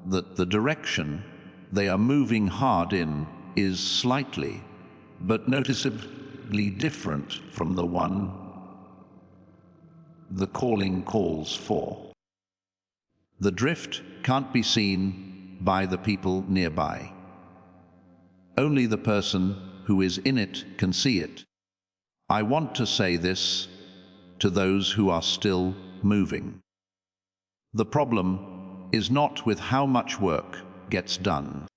that the direction they are moving hard in is slightly but noticeably different from the one the calling calls for. The drift can't be seen by the people nearby. Only the person who is in it can see it. I want to say this to those who are still moving. The problem is not with how much work gets done.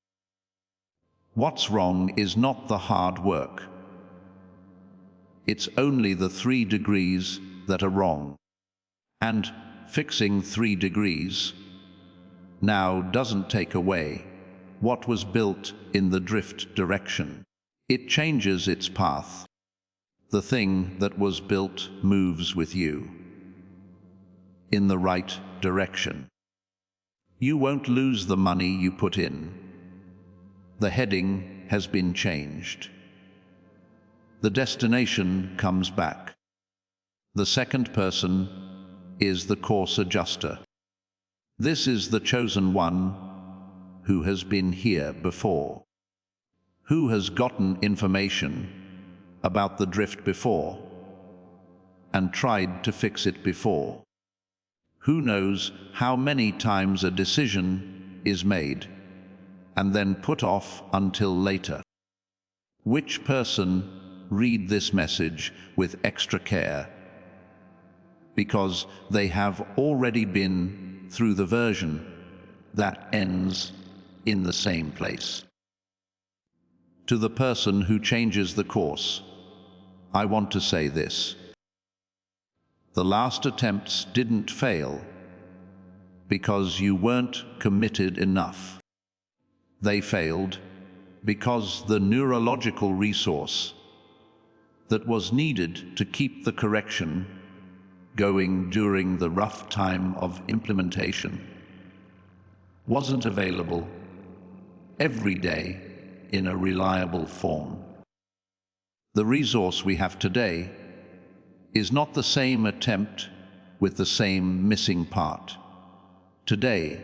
What's wrong is not the hard work. It's only the 3 degrees that are wrong. And fixing 3 degrees now doesn't take away what was built in the drift direction. It changes its path. The thing that was built moves with you in the right direction. You won't lose the money you put in. The heading has been changed. The destination comes back. The second person is the course adjuster. This is the chosen one who has been here before, who has gotten information about the drift before and tried to fix it before, who knows how many times a decision is made and then put off until later. Which person read this message with extra care, because they have already been through the version that ends in the same place. To the person who changes the course, I want to say this. The last attempts didn't fail because you weren't committed enough. They failed because the neurological resource that was needed to keep the correction going during the rough time of implementation wasn't available every day in a reliable form. The resource we have today is not the same attempt with the same missing part. Today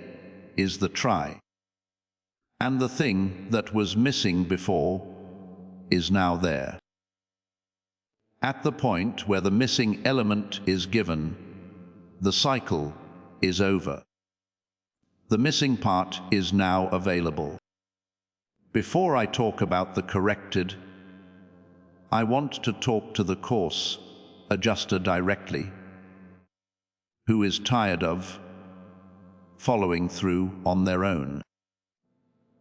is the try. And the thing that was missing before is now there. At the point where the missing element is given, the cycle is over. The missing part is now available. Before I talk about the corrected, I want to talk to the course adjuster directly, who is tired of following through on their own.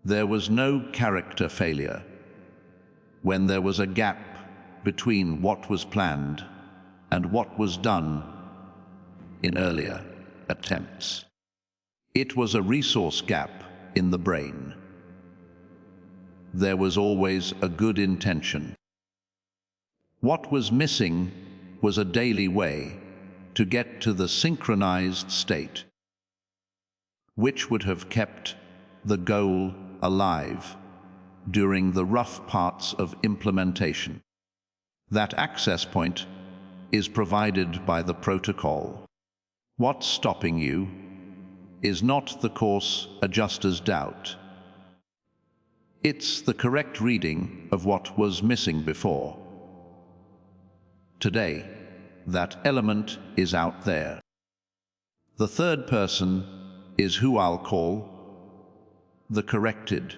There was no character failure when there was a gap between what was planned and what was done in earlier attempts. It was a resource gap in the brain. There was always a good intention. What was missing was a daily way to get to the synchronized state, which would have kept the goal alive during the rough parts of implementation. That access point is provided by the protocol. What's stopping you is not the course adjuster's doubt. It's the correct reading of what was missing before. Today, that element is out there. The third person is who I'll call the corrected.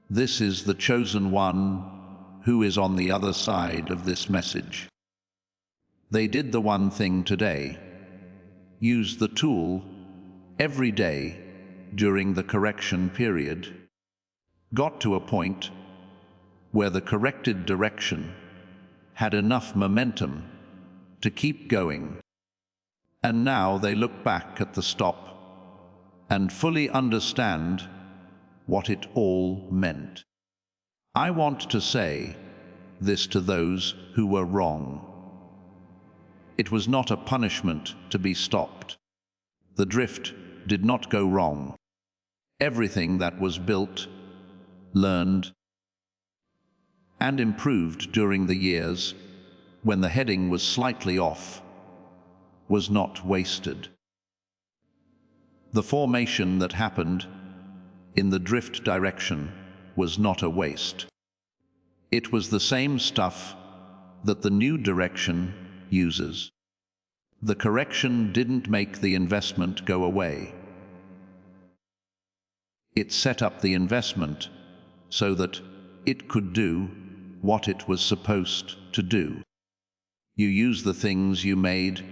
This is the chosen one who is on the other side of this message. They did the one thing today, used the tool every day during the correction period, got to a point where the corrected direction had enough momentum to keep going. And now they look back at the stop and fully understand what it all meant. I want to say this to those who were wrong. It was not a punishment to be stopped. The drift did not go wrong. Everything that was built, learned, and improved during the years when the heading was slightly off was not wasted. The formation that happened in the drift direction was not a waste. It was the same stuff that the new direction uses. The correction didn't make the investment go away. It set up the investment so that it could do what it was supposed to do. You use the things you made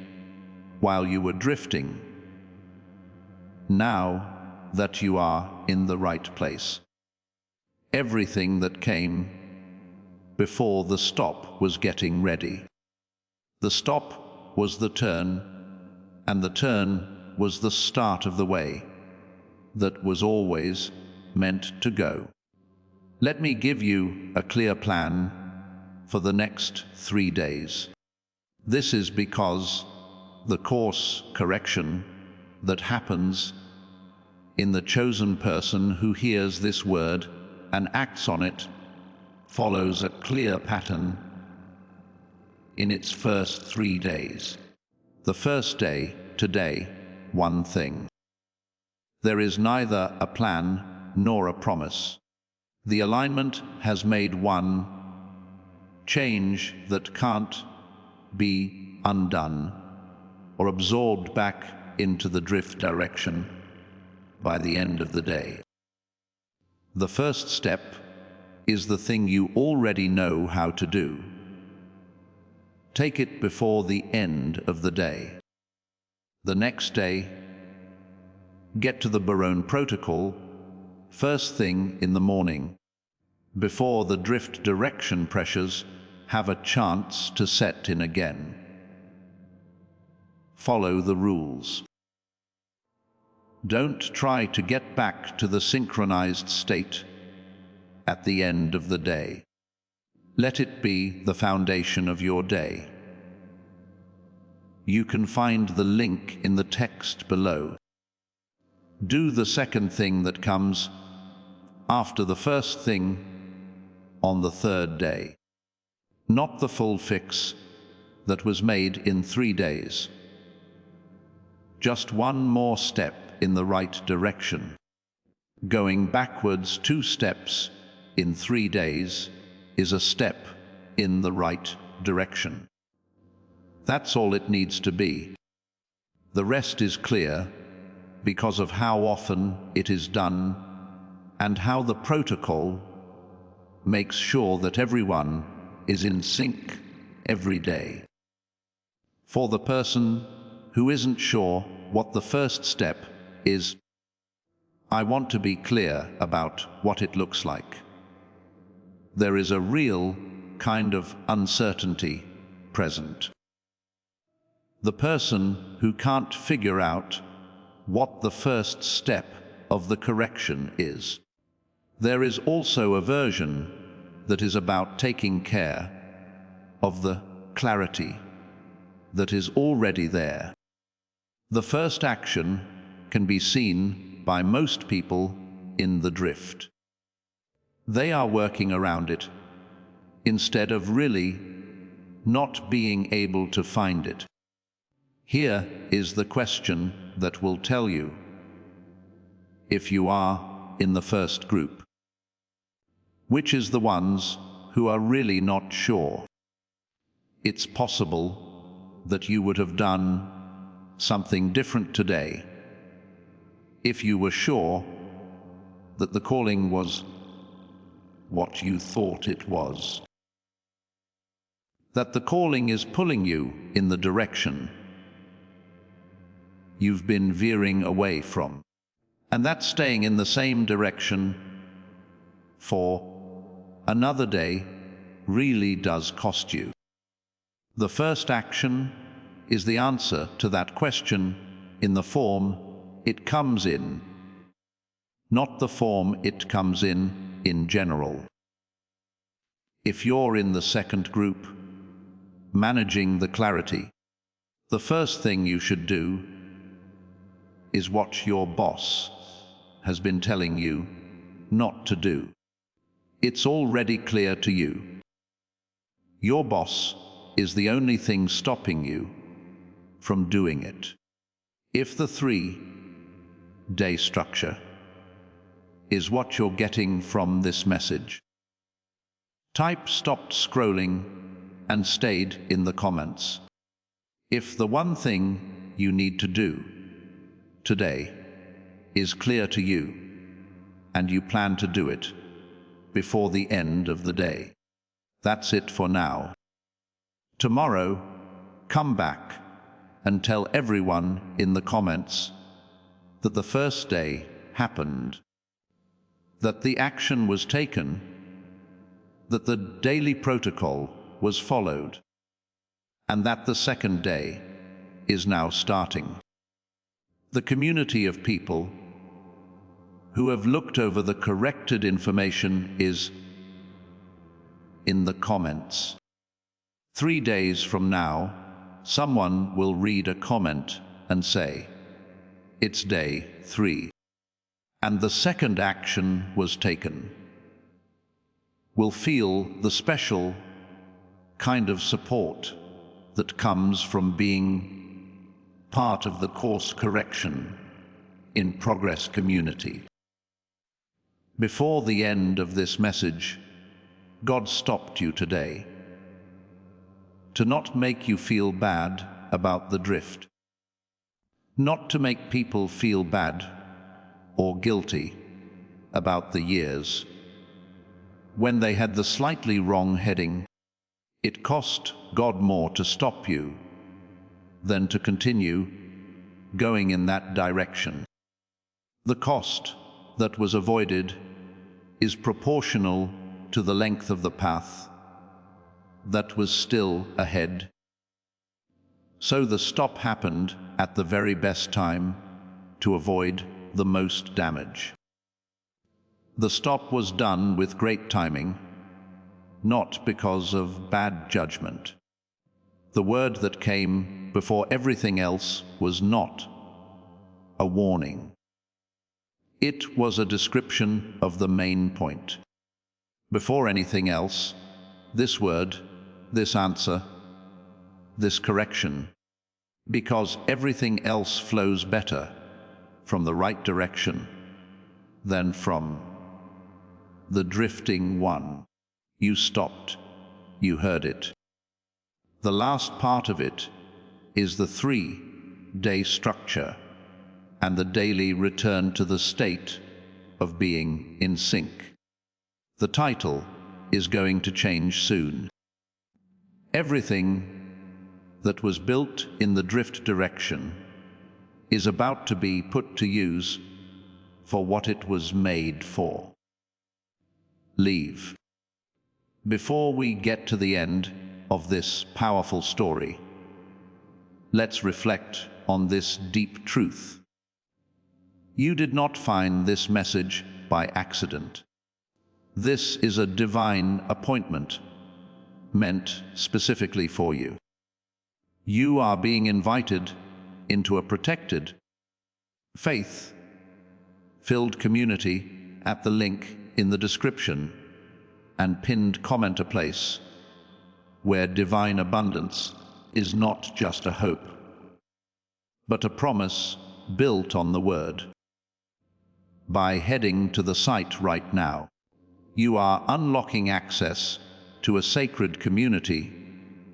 while you were drifting. Now that you are in the right place. Everything that came before the stop was getting ready. The stop was the turn, and the turn was the start of the way that was always meant to go. Let me give you a clear plan for the next 3 days. This is because the course correction that happens in the chosen person who hears this word and acts on it follows a clear pattern in its first 3 days. The first day, today, one thing. There is neither a plan nor a promise. The alignment has made one change that can't be undone or absorbed back into the drift direction by the end of the day. The first step is the thing you already know how to do. Take it before the end of the day. The next day, get to the Barone Protocol first thing in the morning, before the drift direction pressures have a chance to set in again. Follow the rules. Don't try to get back to the synchronized state at the end of the day. Let it be the foundation of your day. You can find the link in the text below. Do the second thing that comes after the first thing on the third day. Not the full fix that was made in 3 days. Just one more step in the right direction. Going backwards 2 steps in 3 days is a step in the right direction. That's all it needs to be. The rest is clear because of how often it is done and how the protocol makes sure that everyone is in sync every day. For the person who isn't sure what the first step is, I want to be clear about what it looks like. There is a real kind of uncertainty present. The person who can't figure out what the first step of the correction is. There is also a version that is about taking care of the clarity that is already there. The first action can be seen by most people in the drift. They are working around it instead of really not being able to find it. Here is the question that will tell you if you are in the first group. Which is the ones who are really not sure? It's possible that you would have done something different today if you were sure that the calling was what you thought it was. That the calling is pulling you in the direction you've been veering away from, and that staying in the same direction for another day really does cost you. The first action is the answer to that question in the form it comes in. not the form it comes in general. If you're in the second group, managing the clarity, the first thing you should do is what your boss has been telling you not to do. It's already clear to you. Your boss is the only thing stopping you from doing it. If the 3-day structure is what you're getting from this message, type "stopped scrolling" and stayed in the comments. If the one thing you need to do today is clear to you, and you plan to do it before the end of the day, that's it for now. Tomorrow, come back and tell everyone in the comments that the first day happened, that the action was taken, that the daily protocol was followed, and that the second day is now starting. The community of people who have looked over the corrected information is in the comments. 3 days from now, someone will read a comment and say, "It's day 3, and the second action was taken." Will feel the special kind of support that comes from being part of the course correction in progress community. Before the end of this message, God stopped you today to not make you feel bad about the drift, not to make people feel bad or guilty about the years when they had the slightly wrong heading. It cost God more to stop you than to continue going in that direction. The cost that was avoided is proportional to the length of the path that was still ahead. So the stop happened at the very best time to avoid the most damage. The stop was done with great timing, not because of bad judgment. The word that came before everything else was not a warning. It was a description of the main point. Before anything else, this word, this answer, this correction, because everything else flows better from the right direction than from the drifting one. You stopped, you heard it. The last part of it is the 3-day structure and the daily return to the state of being in sync. The title is going to change soon. Everything that was built in the drift direction is about to be put to use for what it was made for. Leave. Before we get to the end of this powerful story, let's reflect on this deep truth. You did not find this message by accident. This is a divine appointment meant specifically for you. You are being invited into a protected, faith-filled community at the link in the description and pinned comment, a place where divine abundance is not just a hope, but a promise built on the word. By heading to the site right now, you are unlocking access to a sacred community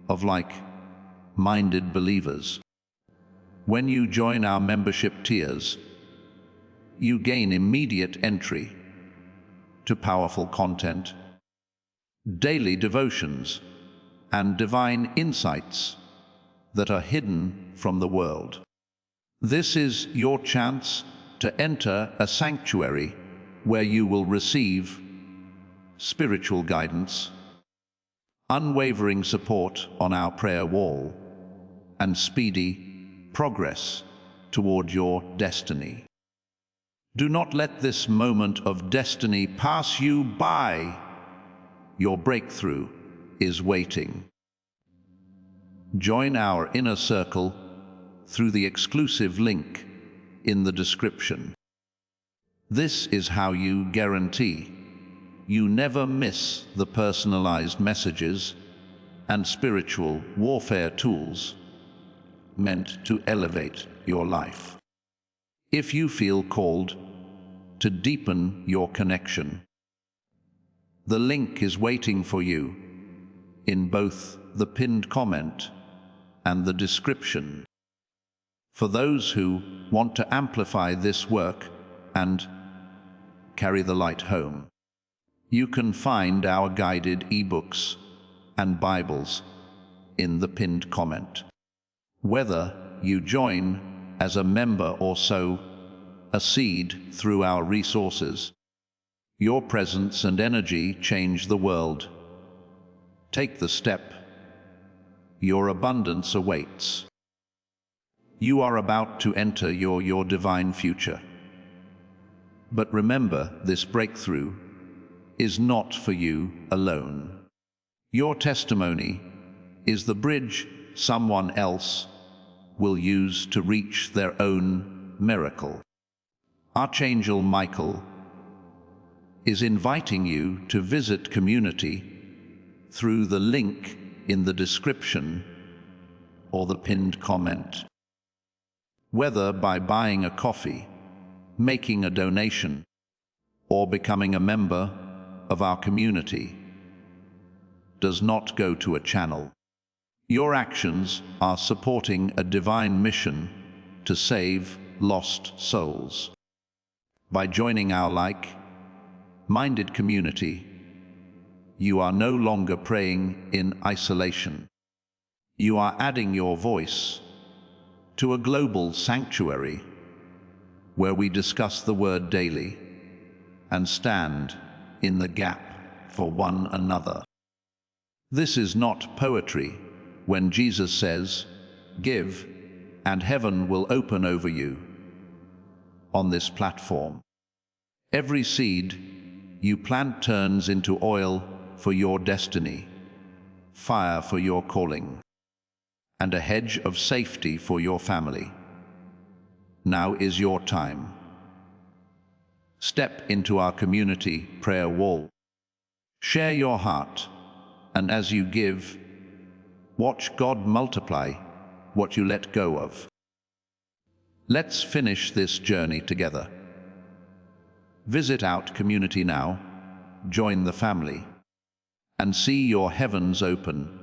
of like-minded believers. When you join our membership tiers, you gain immediate entry to powerful content, daily devotions, and divine insights that are hidden from the world. This is your chance to enter a sanctuary where you will receive spiritual guidance, unwavering support on our prayer wall, and speedy progress toward your destiny. Do not let this moment of destiny pass you by. Your breakthrough is waiting. Join our inner circle through the exclusive link in the description. This is how you guarantee you never miss the personalized messages and spiritual warfare tools meant to elevate your life. If you feel called to deepen your connection, the link is waiting for you in both the pinned comment and the description. For those who want to amplify this work and carry the light home, you can find our guided ebooks and Bibles in the pinned comment. Whether you join as a member or sow a seed through our resources, your presence and energy change the world. Take the step. Your abundance awaits. You are about to enter your divine future. But remember, this breakthrough is not for you alone. Your testimony is the bridge someone else will use to reach their own miracle. Archangel Michael is inviting you to visit Community through the link in the description or the pinned comment. Whether by buying a coffee, making a donation, or becoming a member of our community, does not go to a channel. Your actions are supporting a divine mission to save lost souls. By joining our like-minded community, you are no longer praying in isolation. You are adding your voice to a global sanctuary where we discuss the Word daily and stand in the gap for one another. This is not poetry when Jesus says, "Give, and heaven will open over you." On this platform, every seed you plant turns into oil for your destiny, fire for your calling, and a hedge of safety for your family. Now is your time. Step into our community prayer wall. Share your heart, and as you give, watch God multiply what you let go of. Let's finish this journey together. Visit Out Community now, join the family, and see your heavens open